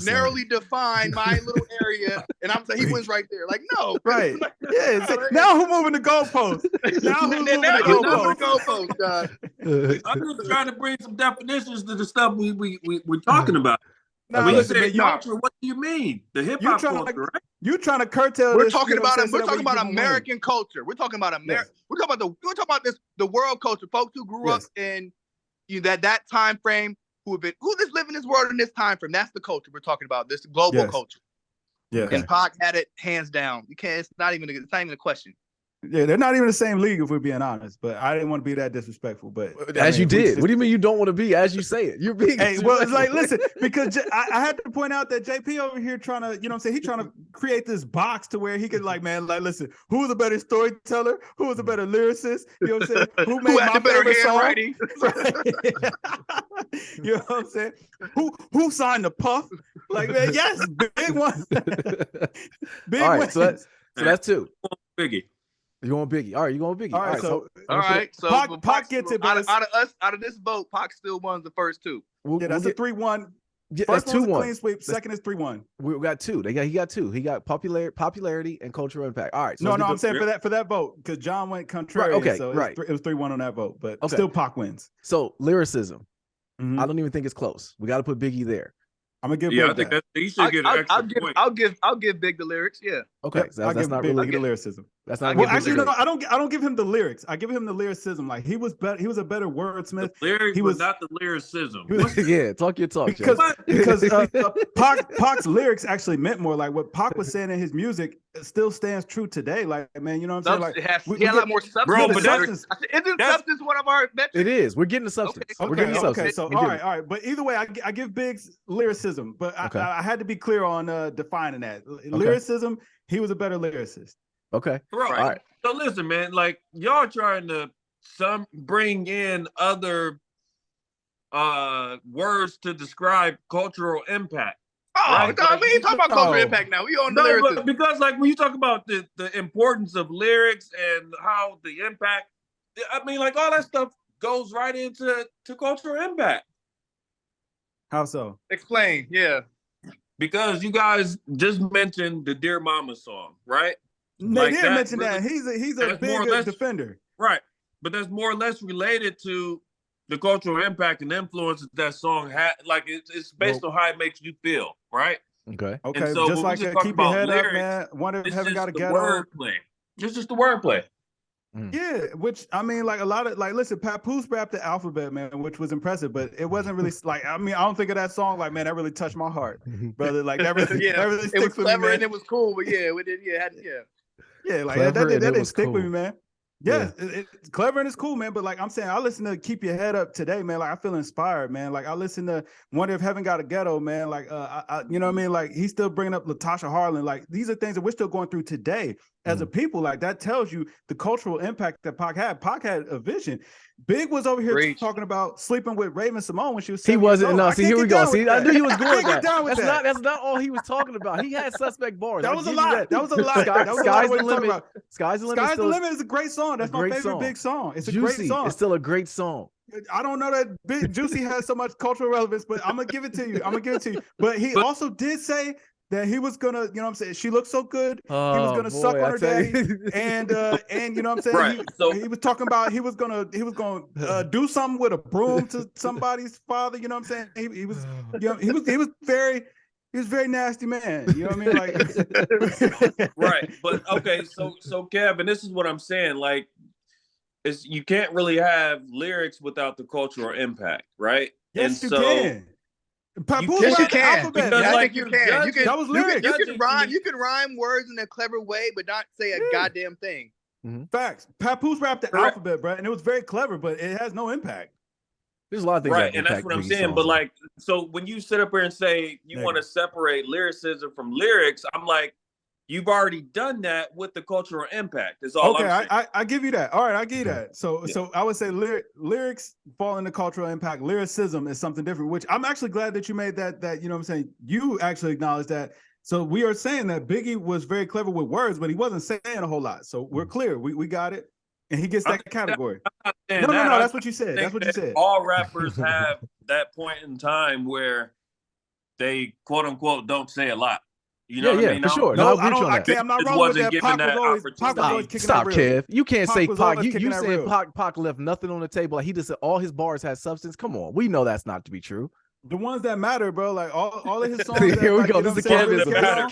narrowly define my little area, and I'm saying he wins right there. Like no,
right? Yeah. Now who's moving the goalpost? Now who's moving the
goalpost?
I'm just trying to bring some definitions to the stuff we're talking about.
Now,
when you say culture, what do you mean? The hip hop culture, right?
You're trying to curtail.
We're talking about American culture. We're talking about America. We're talking about the world culture. Folks who grew up in that time frame, who just live in this world in this time frame. That's the culture we're talking about. This global culture.
Yeah.
And Pac had it hands down. You can't. It's not even a question.
Yeah, they're not even the same league if we're being honest. But I didn't want to be that disrespectful. But
as you did, what do you mean you don't want to be? As you say it, you're being.
Hey, well, it's like listen, because I had to point out that JP over here trying to, he's trying to create this box to where he could listen, who's a better storyteller, who's a better lyricist, you know what I'm saying? Who made my favorite song? You know what I'm saying? Who signed the Puff? Like, man, yes, big one. Big
one.
So
that's two.
Biggie.
You going Biggie? All right, you going Biggie?
All right. So
Pac gets it.
Out of this vote, Pac still won the first two.
That's a 3-1.
Yeah,
first
that's 2-1.
Clean sweep. Second is 3-1.
We got two. He got two. He got popularity and cultural impact. All right.
So I'm saying for that vote because John went contrary.
Right, okay.
So
right.
It was 3-1 on that vote, but still Pac wins.
So lyricism. I don't even think it's close. We got to put Biggie there.
I'm gonna give.
Yeah, I think he should get an extra point.
I'll give Big the lyrics. Yeah.
Okay, so that's not really
the lyricism.
That's not.
Well, actually, no. I don't give him the lyrics. I give him the lyricism. Like he was better. He was a better wordsmith.
The lyrics, he was not the lyricism.
Yeah, talk your talk.
Because Pac's lyrics actually meant more. Like what Pac was saying in his music still stands true today. Like man, you know what I'm saying? Like
he had a lot more substance.
Bro, but
isn't substance one of our metrics?
It is. We're getting the substance.
Okay.
We're getting the substance.
Okay, so all right. But either way, I give Big's lyricism. But I had to be clear on defining that lyricism. He was a better lyricist.
Okay.
Right. All right. So listen, man, like y'all trying to bring in other words to describe cultural impact.
Oh, right? We ain't talking about cultural impact now. We on the lyricism.
Because like when you talk about the importance of lyrics and how the impact, I mean, like all that stuff goes right into cultural impact.
How so?
Explain. Yeah.
Because you guys just mentioned the Dear Mama song, right?
They did mention that. He's a big defender.
Right. But that's more or less related to the cultural impact and influence that song had. Like it's based on how it makes you feel, right?
Okay.
Okay. So just like keep your head up, man. Wonder if heaven got a ghetto.
Wordplay. It's just the wordplay.
Yeah, which I mean, like a lot of listen, Papoose rapped the alphabet, man, which was impressive, but it wasn't really like I don't think of that song like man, that really touched my heart, brother. Like that really, that really sticks with me, man.
And it was cool, but yeah, we did, like
Clever
that
didn't
stick
cool.
with me, man.
Yeah, it's clever and it's cool, man. But like I'm saying, I listen to Keep Your Head Up today, man. Like I feel inspired, man. Like I listen to Wonder If Heaven Got a Ghetto, man. Like you know what I mean? Like he's still bringing up Latasha Harlan. Like these are things that we're still going through today as a people. Like that tells you the cultural impact that Pac had. Pac had a vision. Big was over here talking about sleeping with Raven Simone when she was 7
He wasn't.
years old.
No, see, here we go. See, I knew he was going with that.
Down with
That's not all he was talking about. He had suspect bars.
That was a lot. That was a lot.
Sky's the limit. Sky's the limit.
Sky's the limit is a great song. That's my favorite Big song. It's a great song.
It's still a great song.
I don't know that Big Juicy has so much cultural relevance, but I'm gonna give it to you. But he also did say that he was gonna, you know what I'm saying? She looked so good. He was gonna suck on her daddy. And you know what I'm saying?
Right.
He was talking about he was gonna do something with a broom to somebody's father. You know what I'm saying? He was, you know, he was very nasty man. You know what I mean? Like
right. But okay, so Kev, and this is what I'm saying, like you can't really have lyrics without the cultural impact, right?
Yes,
and
you can.
Yes, you can.
Because,
I
like,
think you can.
That was lyrics.
You can rhyme words in a clever way, but not say a goddamn thing.
Facts. Papoose rapped the alphabet, bro, and it was very clever, but it has no impact.
There's a lot of things.
Right, and that's what I'm saying. But like, so when you sit up here and say you want to separate lyricism from lyrics, I'm like, you've already done that with the cultural impact. Is all I'm saying.
I give you that. All right, I give you that. So I would say lyrics fall into cultural impact. Lyricism is something different, which I'm actually glad that you made that you know what I'm saying, you actually acknowledge that. So we are saying that Biggie was very clever with words, but he wasn't saying a whole lot. So we're clear. We got it. And he gets that category. No, that's what you said. That's what you said.
All rappers have that point in time where they quote unquote don't say a lot. You know what I mean?
For sure.
No, I'm not wrong with that. Pac was always kicking
Stop, Kev. You can't say Pac. You
saying
Pac left nothing on the table. Like he just said all his bars had substance. Come on, we know that's not to be true.
The ones that matter, bro. Like all of his songs.
Here we go. This is Kevin's right
now.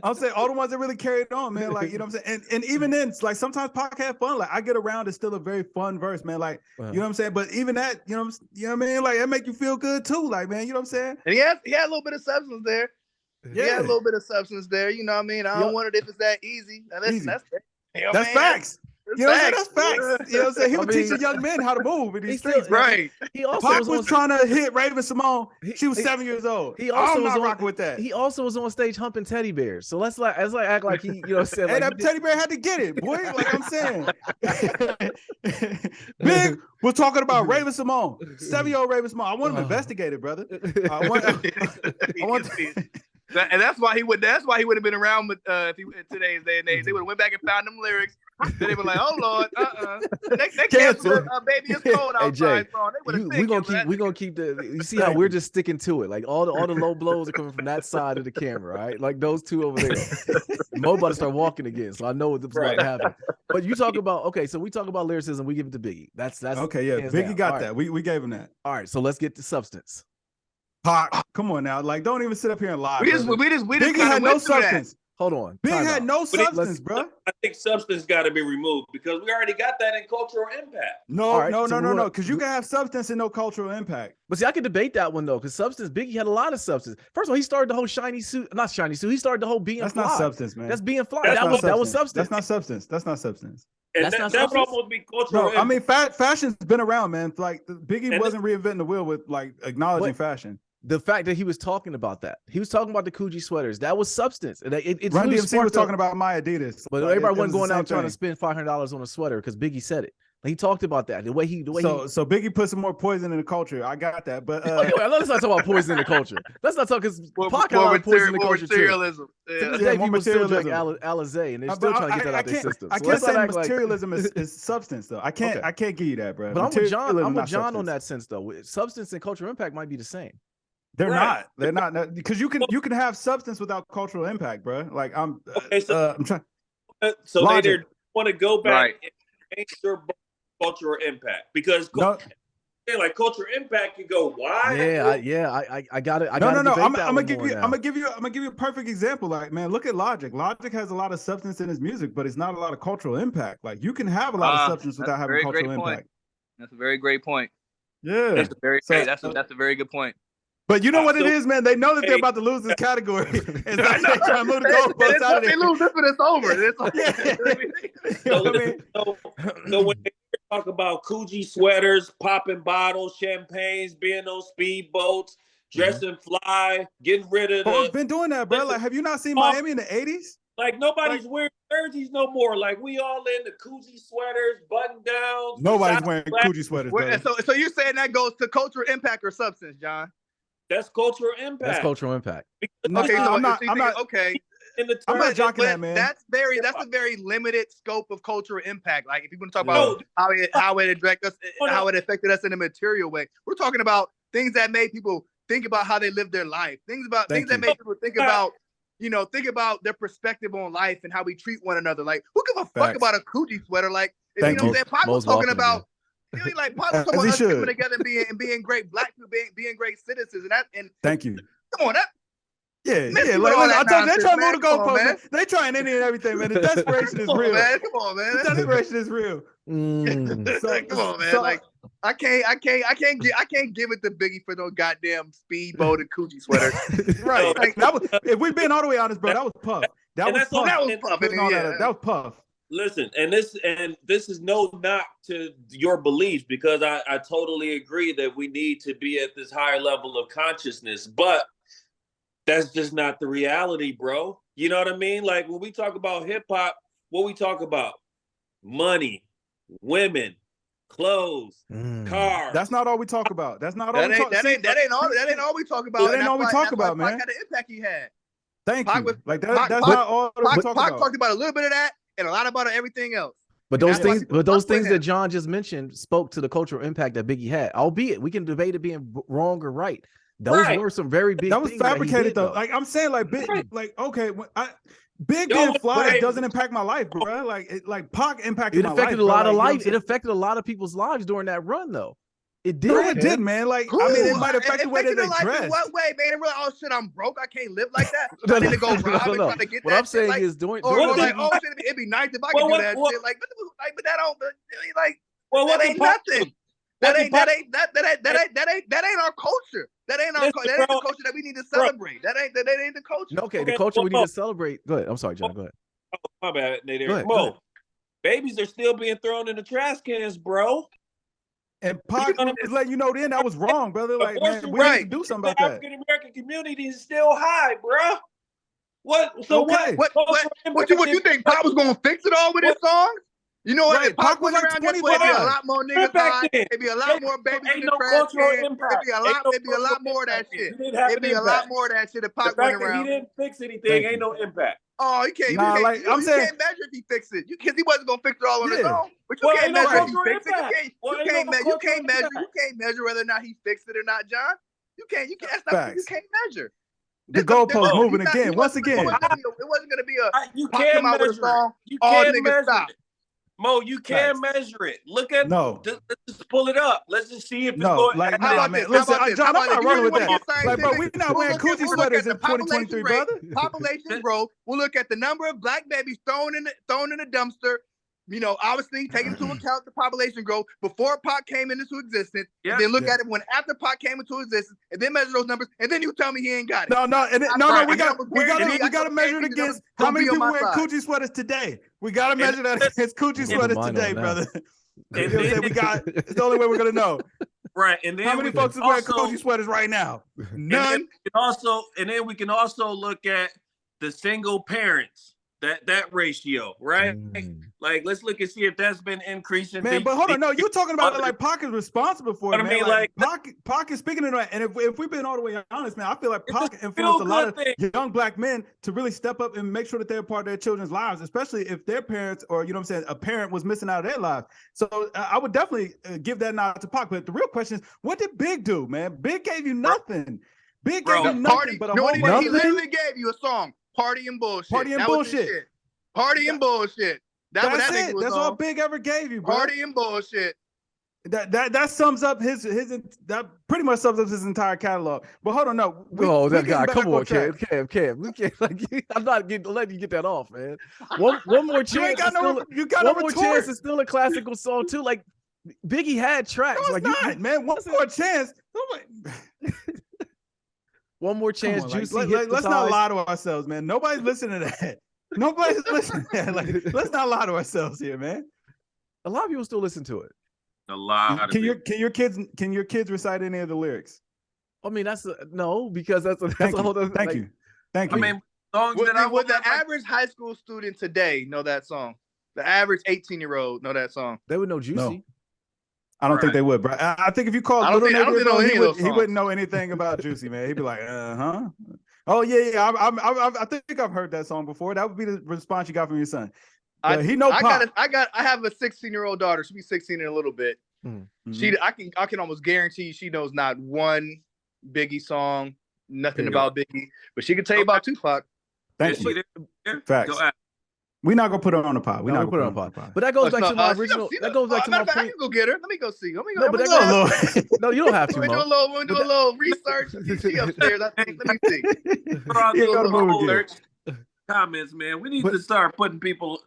I'm saying all the ones that really carried on, man. Like, you know what I'm saying? And even then, like sometimes Pac had fun. Like I Get Around is still a very fun verse, man. Like, you know what I'm saying? But even that, you know what I mean? Like that make you feel good too. Like, man, you know what I'm saying?
And he had a little bit of substance there. Yeah, he had a little bit of substance there. You know what I mean? I don't want it if it's that easy. Now, that's
facts. You know what I'm saying? That's facts. You know what I'm saying? He was teaching young men how to move in these streets.
Right.
He also
Pac was trying to hit Raven Simone. She was 7 years old. I'm not rocking with that.
He also was on stage humping teddy bears. So let's act like he, you know what I'm saying?
Hey, that teddy bear had to get it, boy. Like I'm saying. Big was talking about Raven Simone. 7-year-old Raven Simone. I want him investigated, brother.
And that's why he would have been around with if he in today's day and age. They would have went back and found them lyrics. Then they were like, "Oh Lord, next baby is cold outside."
Jay, we gonna keep the. You see how we're just sticking to it. Like all the low blows are coming from that side of the camera, right? Like those two over there. Mo about to start walking again, so I know what's about to happen. But you talk about so we talk about lyricism. We give it to Biggie. That's
okay. Yeah, Biggie got that. We gave him that.
All right, so let's get to substance.
Pac, come on now. Like, don't even sit up here and lie.
Biggie
had no substance.
Hold on.
Big had no substance, bro.
I think substance got to be removed because we already got that in cultural impact.
No. Because you can have substance and no cultural impact.
But see, I could debate that one though, because substance, Biggie had a lot of substance. First of all, he started the whole shiny suit, not shiny suit. He started the whole being
fly. That's not substance, man.
That's being fly. That was substance.
That's not substance. That's not substance.
And that would almost be cultural.
No, I mean, fashion's been around, man. Like Biggie wasn't reinventing the wheel with like acknowledging fashion.
The fact that he was talking about that, he was talking about the Coogee sweaters. That was substance. And it's
Run DMC was talking about my Adidas,
but everybody wasn't going out trying to spend $500 on a sweater because Biggie said it. He talked about that. So
Biggie put some more poison in the culture. I got that, but
let's not talk about poison in the culture. Let's not talk because Pac had a lot of poison in the culture
materialism.
To this day, people still drink Alizé, and they're still trying to get that out their system.
I can't say materialism is substance though. I can't give you that, bro.
But I'm with John on that sense though. Substance and cultural impact might be the same.
They're not because you can have substance without cultural impact, bro. Like I'm trying.
So they want to go back and change their cultural impact because like cultural impact can go wide.
I got it.
No. I'm gonna give you a perfect example. Like, man, look at Logic. Logic has a lot of substance in his music, but it's not a lot of cultural impact. Like, you can have a lot of substance without having cultural impact.
That's a very great point.
Yeah,
that's a very good point.
But you know what it is, man? They know that they're about to lose this category. And so they're trying to move the goalposts out of there.
They lose this one, it's over.
So when they talk about Coogee sweaters, popping bottles, champagnes, being on speedboats, dressing fly, getting rid of
Folks been doing that, bro. Like, have you not seen Miami in the 80s?
Like, nobody's wearing jerseys no more. Like, we all in the Coogee sweaters, button downs.
Nobody's wearing Coogee sweaters, brother.
So you're saying that goes to cultural impact or substance, John?
That's cultural impact.
That's cultural impact.
Okay, so I'm not okay.
I'm not jocking that, man.
That's a very limited scope of cultural impact. Like, if you want to talk about how it affected us in a material way, we're talking about things that made people think about how they live their life. Things that made people think about, think about their perspective on life and how we treat one another. Like, who give a fuck about a Coogee sweater? Like, you know what I'm saying? Pop was talking about. Like, Pop was talking about us coming together and being great black people, being great citizens, and
thank you.
Come on,
like I told you, they trying to move the goalposts, man. They trying any and everything, man. The desperation is real.
Come on, man.
The desperation is real.
Come on, man. Like, I can't give it to Biggie for no goddamn speedboat and Coogee sweater.
Right. Like, if we've been all the way honest, bro, that was Puff. That was Puff. That was Puff.
Listen, and this is no knock to your beliefs, because I totally agree that we need to be at this higher level of consciousness, but that's just not the reality, bro. You know what I mean? Like, when we talk about hip hop, what we talk about? Money, women, clothes, cars.
That's not all we talk about. That's not all.
That ain't all we talk about.
That ain't all we talk about, man.
Pac had the impact he had.
Thank you. Like that's not all we talk about.
Pac talked about a little bit of that and a lot about everything else.
But those things that John just mentioned spoke to the cultural impact that Biggie had. Albeit we can debate it being wrong or right. Those were some very big.
That was fabricated though. Like, I'm saying, like Big, like, okay, Big being fly doesn't impact my life, bro. Like Pac impacted my life.
It affected a lot of life. It affected a lot of people's lives during that run, though. It did.
No, it did, man. Like, I mean, it might affect the way that they dress.
In what way, man? Really, oh shit, I'm broke. I can't live like that. I need to go rob and try to get that.
What I'm saying is doing.
Like, oh shit, it'd be nice if I could do that shit. Like, but that don't. Like, that ain't nothing. That ain't our culture. That ain't the culture that we need to celebrate. That ain't the culture.
Okay, the culture we need to celebrate. Go ahead. I'm sorry, John. Go ahead.
Oh, my bad, Nader. Mo, babies are still being thrown in the trash cans, bro.
And Pac is letting you know then that was wrong, brother. Like, man, we need to do something about that.
The African American community is still high, bro. What? So
what you think? Pac was gonna fix it all with his songs? You know what? If Pac was around this way, there'd be a lot more niggas high. It'd be a lot more babies in the trash can. It'd be a lot more of that shit. It'd be a lot more of that shit if Pac went around.
He didn't fix anything. Ain't no impact.
Oh, you can't. I'm saying, you can't measure if he fixed it. Because he wasn't gonna fix it all on his own. But you can't measure if he fixed it. You can't measure whether or not he fixed it or not, John. You can't. That's not. You can't measure.
The goalpost moving again. Once again,
it wasn't gonna be a.
You can't measure it. You can't measure it. Mo, you can't measure it. Look at let's just pull it up. Let's just see if it's going.
Like, nah, man. Listen, John, I'm not running with that. Like, bro, we're not wearing Coogee sweaters in 2023, brother.
Population growth. We'll look at the number of black babies thrown in the dumpster. You know, obviously taking into account the population growth before Pac came into existence, and then look at it when after Pac came into existence, and then measure those numbers, and then you tell me he ain't got it.
No, we got to measure it against how many people wear Coogee sweaters today. We got to measure that against Coogee sweaters today, brother. You know what I'm saying? It's the only way we're gonna know.
Right, and then
how many folks are wearing Coogee sweaters right now?
None.
And then we can also look at the single parents. That ratio, right? Like, let's look and see if that's been increasing.
Man, but hold on, no, you're talking about like Pac is responsible for it, man. I mean, like Pac is speaking to that. And if we've been all the way honest, man, I feel like Pac influenced a lot of young black men to really step up and make sure that they're part of their children's lives, especially if their parents or, you know what I'm saying, a parent was missing out of their lives. So I would definitely give that nod to Pac. But the real question is, what did Big do, man? Big gave you nothing. Big gave you nothing but a whole bunch.
He literally gave you a song. Party and bullshit.
Party and bullshit.
Party and bullshit. That's it.
That's all Big ever gave you, bro.
Party and bullshit.
That sums up his that pretty much sums up his entire catalog. But hold on, no.
That guy, come on, Cam. We can't I'm not letting you get that off, man. One more chance. One more chance is still a classical song too. Like, Biggie had tracks.
No, it's not, man. One more chance.
One more chance.
On,
Juicy.
let's not lie to ourselves, man. Nobody's listening to that. Nobody's listening to that. Like, let's not lie to ourselves here, man.
A lot of people still listen to it.
A lot.
Can your kids recite any of the lyrics?
I mean, no, because that's a whole other.
Thank you.
I mean, songs
would the average high school student today know that song? The average 18-year-old know that song?
They would know Juicy.
No. I don't think they would, bro. I think if you call Little Nigga, he wouldn't know anything about Juicy, man. He'd be like, oh yeah. I think I've heard that song before. That would be the response you got from your son. I
have a 16-year-old daughter. She'll be 16 in a little bit.
Mm-hmm.
I can almost guarantee she knows not one Biggie song, nothing about Biggie, but she can tell you about Tupac.
Thank you. Facts. We're not gonna put her on the pod. We're not gonna put her on the pod.
But that goes back to my original. That goes back to my point.
I can go get her. Let me go see.
No, you don't have to.
We'll do a little research. She upstairs. I think. Let me
see. Comments, man. We need to start putting people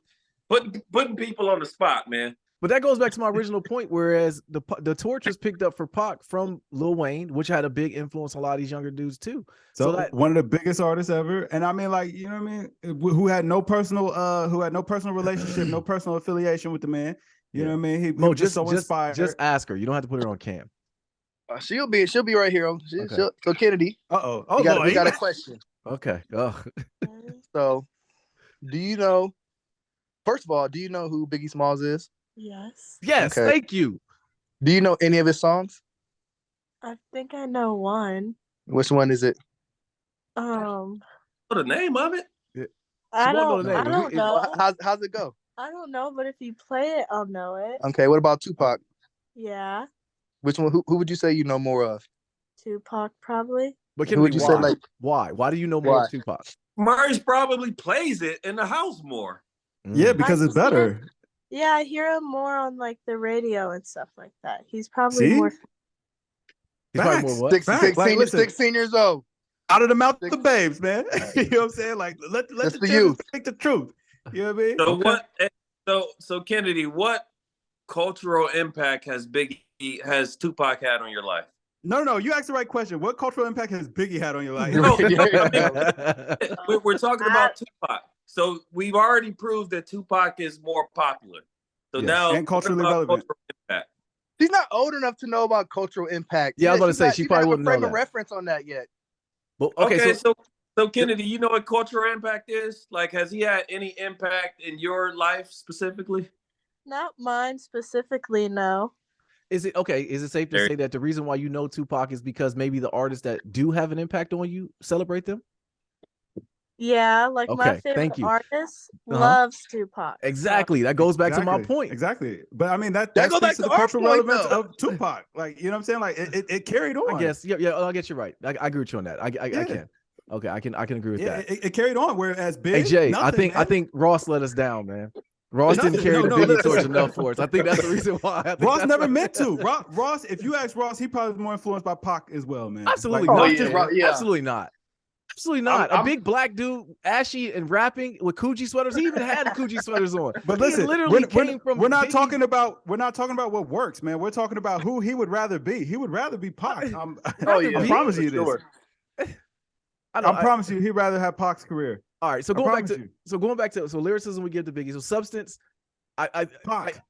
on the spot, man.
But that goes back to my original point. Whereas the torch was picked up for Pac from Lil Wayne, which had a big influence on a lot of these younger dudes too.
So one of the biggest artists ever, and I mean, like, you know what I mean, who had no personal relationship, no personal affiliation with the man. You know what I mean? He was just so inspired.
Just ask her. You don't have to put her on cam.
She'll be right here. So Kennedy.
Oh,
we got a question.
Okay.
So, do you know? First of all, do you know who Biggie Smalls is?
Yes.
Yes, okay. Thank you.
Do you know any of his songs?
I think I know one.
Which one is it?
Know the name of it?
I don't know.
How's it go?
I don't know, but if you play it, I'll know it.
Okay, what about Tupac?
Yeah.
Which one? Who would you say you know more of?
Tupac, probably.
But who would you say, like, why? Why do you know more of Tupac?
Murray's probably plays it in the house more.
Yeah, because it's better.
Yeah, I hear him more on like the radio and stuff like that. He's probably more.
He's probably more what? 16 years old.
Out of the mouth of the babes, man. You know what I'm saying? Like, let the youth speak the truth. You know what I mean?
So so Kennedy, what cultural impact has Tupac had on your life?
No, you asked the right question. What cultural impact has Biggie had on your life?
No, we're talking about Tupac. So we've already proved that Tupac is more popular. So now,
and culturally relevant.
She's not old enough to know about cultural impact.
Yeah, I was about to say she probably wouldn't know that.
Frame of reference on that yet.
Well,
okay, so Kennedy, you know what cultural impact is? Like, has he had any impact in your life specifically?
Not mine specifically, no.
Is it safe to say that the reason why you know Tupac is because maybe the artists that do have an impact on you celebrate them?
Yeah, like my favorite artist loves Tupac.
Exactly. That goes back to my point.
Exactly. But I mean that goes back to the cultural relevance of Tupac. Like, you know what I'm saying? Like it carried on.
I guess. Yeah, I guess you're right. I agree with you on that. I can. Okay, I can agree with that.
It carried on. Whereas Big,
hey Jay, I think Ross let us down, man. Ross didn't carry the Biggie torch enough for us. I think that's the reason why.
Ross never meant to. Ross, if you ask Ross, he probably was more influenced by Pac as well, man.
Absolutely not. Absolutely not. Absolutely not. A big black dude, ashy and rapping with Coogee sweaters. He even had Coogee sweaters on.
But listen, we're not talking about what works, man. We're talking about who he would rather be. He would rather be Pac. I promise you this. I promise you, he'd rather have Pac's career.
All right, so going back to lyricism we give to Biggie. So substance, I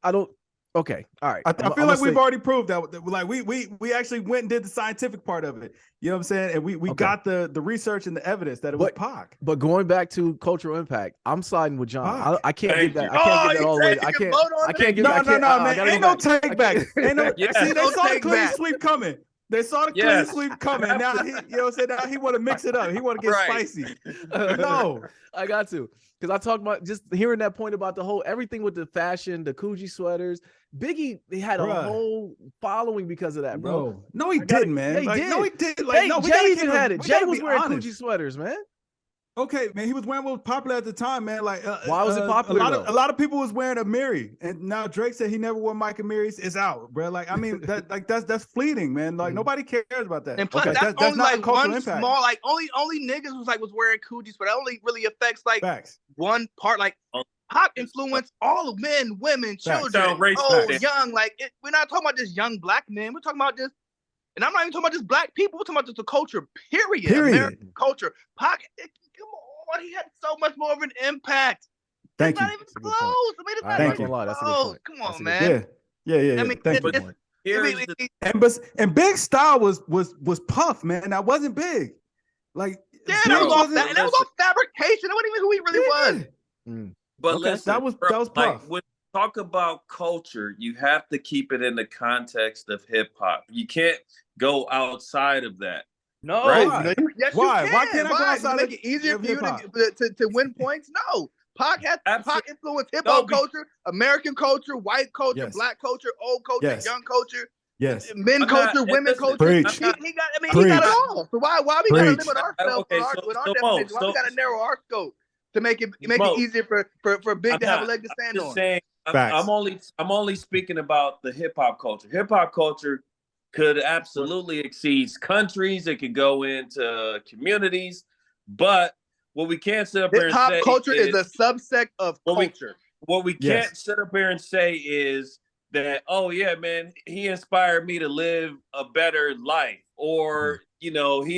don't. Okay, all right.
I feel like we've already proved that. Like we actually went and did the scientific part of it. You know what I'm saying? And we got the research and the evidence that it was Pac.
But going back to cultural impact, I'm siding with John. I can't get that. I can't get that all the way. I can't get that.
No, man. Ain't no take back. Ain't no. See, they saw the clean sweep coming. They saw the clean sweep coming. Now he, you know what I'm saying? Now he want to mix it up. He want to get spicy. No,
I got to. Because I talked about just hearing that point about the whole everything with the fashion, the Coogee sweaters. Biggie, he had a whole following because of that, bro.
No, he didn't, man.
Yeah, he did.
No, he didn't. Like,
Jay even had it. Jay was wearing Coogee sweaters, man.
Okay, man, he was wearing what was popular at the time, man. Like,
why was it popular?
A lot of people was wearing a Miri, and now Drake said he never wore Mike Amiri's. It's out, bro. Like, I mean, that's fleeting, man. Like, nobody cares about that.
And plus, that's only like one impact. Small, like only niggas was wearing Coogies, but that only really affects like one part. Like, Pac influenced all men, women, children, old, young. Like, we're not talking about just young black men. We're talking about just And I'm not even talking about just black people. We're talking about just the culture, period. American culture. Pac, come on, he had so much more of an impact.
Thank you.
Not even close. I mean, it's not even close. That's a good point. Come on, man.
Yeah.
I mean,
thank you. And Big Style was Puff, man. That wasn't Big. Like,
that was all fabrication. That wasn't even who he really was.
But listen,
that was Puff.
Like, when you talk about culture, you have to keep it in the context of hip hop. You can't go outside of that.
No,
right?
Yes,
why?
You can.
Why can't I go outside?
Make it easier for you to win points? No. Pac influenced hip hop culture, American culture, white culture, black culture, old culture, young culture, men culture, women culture. He got it all. So why we gotta limit ourselves with our definition? Why we gotta narrow our scope to make it easier for Big to have a leg to stand on?
Saying, I'm only speaking about the hip hop culture. Hip hop culture could absolutely exceed countries. It could go into communities, but what we can't sit up here and say
hip hop culture is a subsect of culture.
What we can't sit up here and say is that, oh yeah, man, he inspired me to live a better life, or he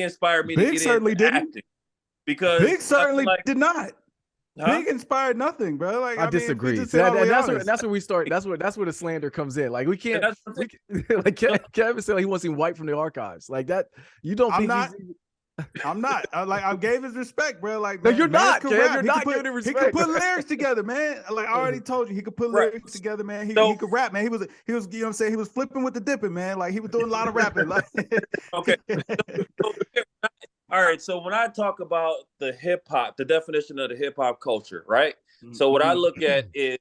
inspired me to get into acting. Because
Big certainly did not. Big inspired nothing, bro. Like
I disagree. That's where we start. That's where the slander comes in. Like we can't. Like Kevin said, he wants him wiped from the archives. Like that. You don't think
I'm not. I gave his respect, bro. Like,
no, you're not. You're not giving him respect.
He could put lyrics together, man. Like I already told you, he could put lyrics together, man. He could rap, man. He was, you know what I'm saying? He was flipping with the dipping, man. Like he was doing a lot of rapping. Like,
okay. All right. So when I talk about the hip hop, the definition of the hip hop culture, right? So what I look at is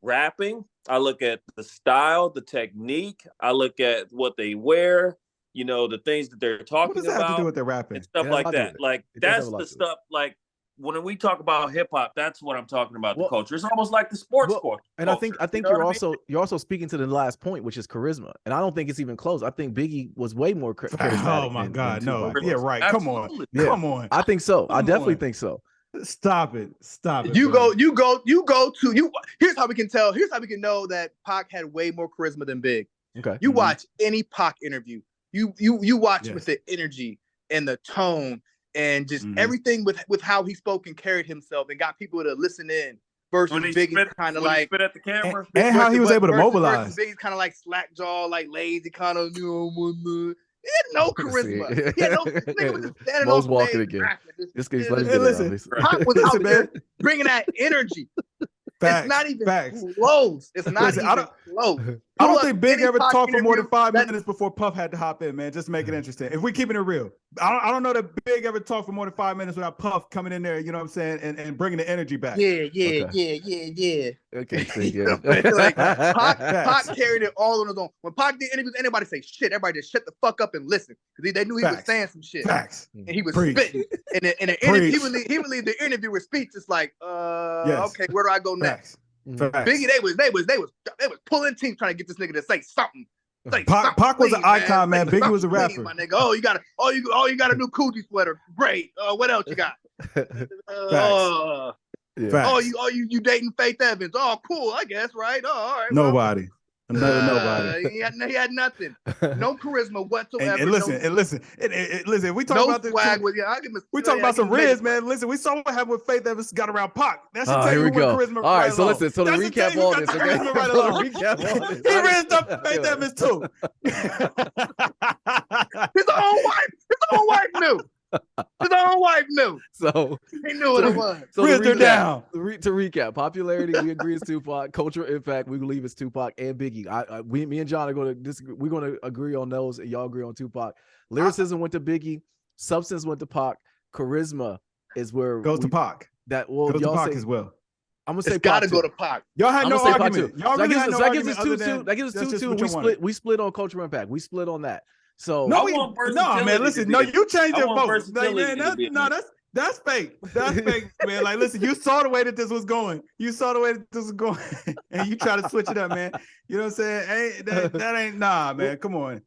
rapping. I look at the style, the technique. I look at what they wear. The things that they're talking about.
What does that have to do with their rapping?
And stuff like that. Like, that's the stuff, like, when we talk about hip hop, that's what I'm talking about, the culture. It's almost like the sports culture.
And I think you're also speaking to the last point, which is charisma. And I don't think it's even close. I think Biggie was way more charismatic.
Oh my God, no. Yeah, right.
Absolutely.
Come on.
I think so. I definitely think so.
Stop it.
You go to here's how we can tell. Here's how we can know that Pac had way more charisma than Big.
Okay.
You watch any Pac interview. You watch with the energy and the tone and just everything with how he spoke and carried himself and got people to listen in versus Biggie's kind of like
spit at the camera
and how he was able to mobilize.
Biggie's kind of like slack jaw, like lazy, kind of he had no charisma. He had no nigga was just standing on
walking again. This guy's
listen. Pac was out there bringing that energy. It's not even close. It's not even close.
I don't think Big ever talked for more than 5 minutes before Puff had to hop in, man. Just make it interesting. If we're keeping it real, I don't know that Big ever talked for more than 5 minutes without Puff coming in there, you know what I'm saying, and bringing the energy back.
Yeah.
Okay, so yeah.
Like Pac carried it all on his own. When Pac did interviews, anybody say shit, everybody just shut the fuck up and listen because they knew he was saying some shit.
Facts.
And he was spitting. And the interview, he would leave the interview with speech just like, okay, where do I go next? Biggie, they was pulling teeth trying to get this nigga to say something.
Pac was an icon, man. Biggie was a rapper.
My nigga. Oh, you got a new Coogee sweater. Great. What else you got? Oh, you dating Faith Evans? Oh, cool. I guess, right? Oh, all right.
Nobody. Nobody.
He had nothing. No charisma whatsoever.
And listen. We talk about
swag.
We talk about some Riz, man. Listen, we saw what happened with Faith Evans got around Pac. That should tell you what charisma.
All right, so listen. So to recap all this,
He rizzed up Faith Evans too.
His own wife knew. His own wife knew.
So
he knew what it was.
So to recap, popularity, we agree is Tupac. Cultural impact, we believe it's Tupac and Biggie. Me and John are going to disagree. We're going to agree on those, and y'all agree on Tupac. Lyricism went to Biggie. Substance went to Pac. Charisma is where
goes to Pac.
Goes
to Pac as well.
I'm gonna say
gotta go to Pac.
Y'all had no argument. Y'all really had no argument.
That gives us 2-2. We split on cultural impact. We split on that. So
no, man. Listen, you changed your vote. That's fake. That's fake, man. Like, listen, you saw the way that this was going. And you try to switch it up, man. You know what I'm saying? That ain't man. Come on.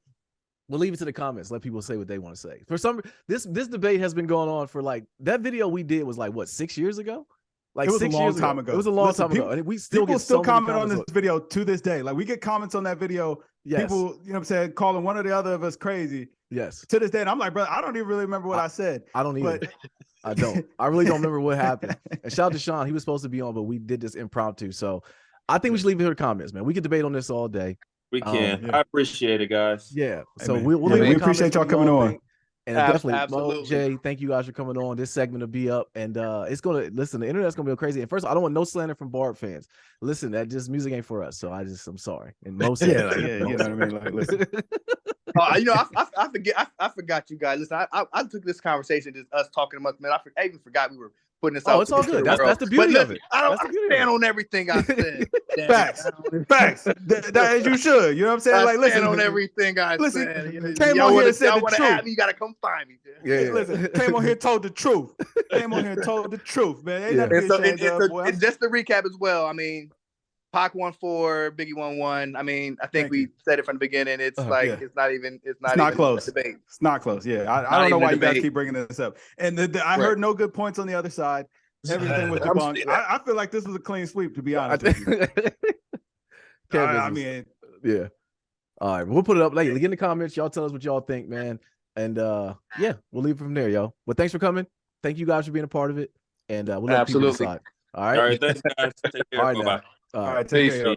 We'll leave it to the comments. Let people say what they want to say. For some, this debate has been going on for like that video we did was like what 6 years ago. Like
it was
6
a long
years
time
ago.
ago.
It was a long
Listen,
time ago. And we still
people
get
still
so many
comment on this
comments
video to this day. Like we get comments on that video.
Yes.
People, you know what I'm saying, calling one or the other of us crazy.
Yes.
To this day. And I'm like, bro, I don't even really remember what I said.
I don't either.
But
I don't. I really don't remember what happened. And shout out to Sean. He was supposed to be on, but we did this impromptu. So I think we should leave it here in the comments, man. We could debate on this all day.
We can. I appreciate it, guys.
Yeah. So
hey,
we'll leave it in
we
the
appreciate y'all coming on.
Think. And definitely,
absolutely.
Mo, Jay, thank you guys for coming on. This segment will be up, and it's gonna listen. The internet's gonna be crazy. And first, I don't want no slander from Barb fans. Listen, that just music ain't for us. So I'm sorry. And most
you know what I mean. Like, listen.
I forgot you guys. Listen, I took this conversation just us talking amongst men. I even forgot we were putting this out.
Oh, it's all good. That's the beauty of it.
I stand on everything I said.
Facts. As you should. You know what I'm saying?
I
like, listen
on everything I
listen,
said. You know,
came on here and said
y'all
the
want to
truth.
have me, you gotta come find me.
Yeah.
Listen, came on here, told the truth. Came on here, told the truth, man. Ain't nothing to be ashamed of, boy.
And just to recap as well, I mean, Pac 1-4, Biggie 1-1. I mean, I think we said it from the beginning. It's it's not even
close.
debate.
It's not close. Yeah, I don't know why you guys keep bringing this up. And I heard no good points on the other side. Everything was debunked. I feel like this was a clean sweep, to be honest with you. I mean,
yeah. All right, we'll put it up later. Get in the comments. Y'all tell us what y'all think, man. And yeah, we'll leave it from there, yo. Well, thanks for coming. Thank you guys for being a part of it. And we'll let people decide. All right.
All right. Thanks, guys. Take care.
All right,
Bye-bye.
All
right, take care.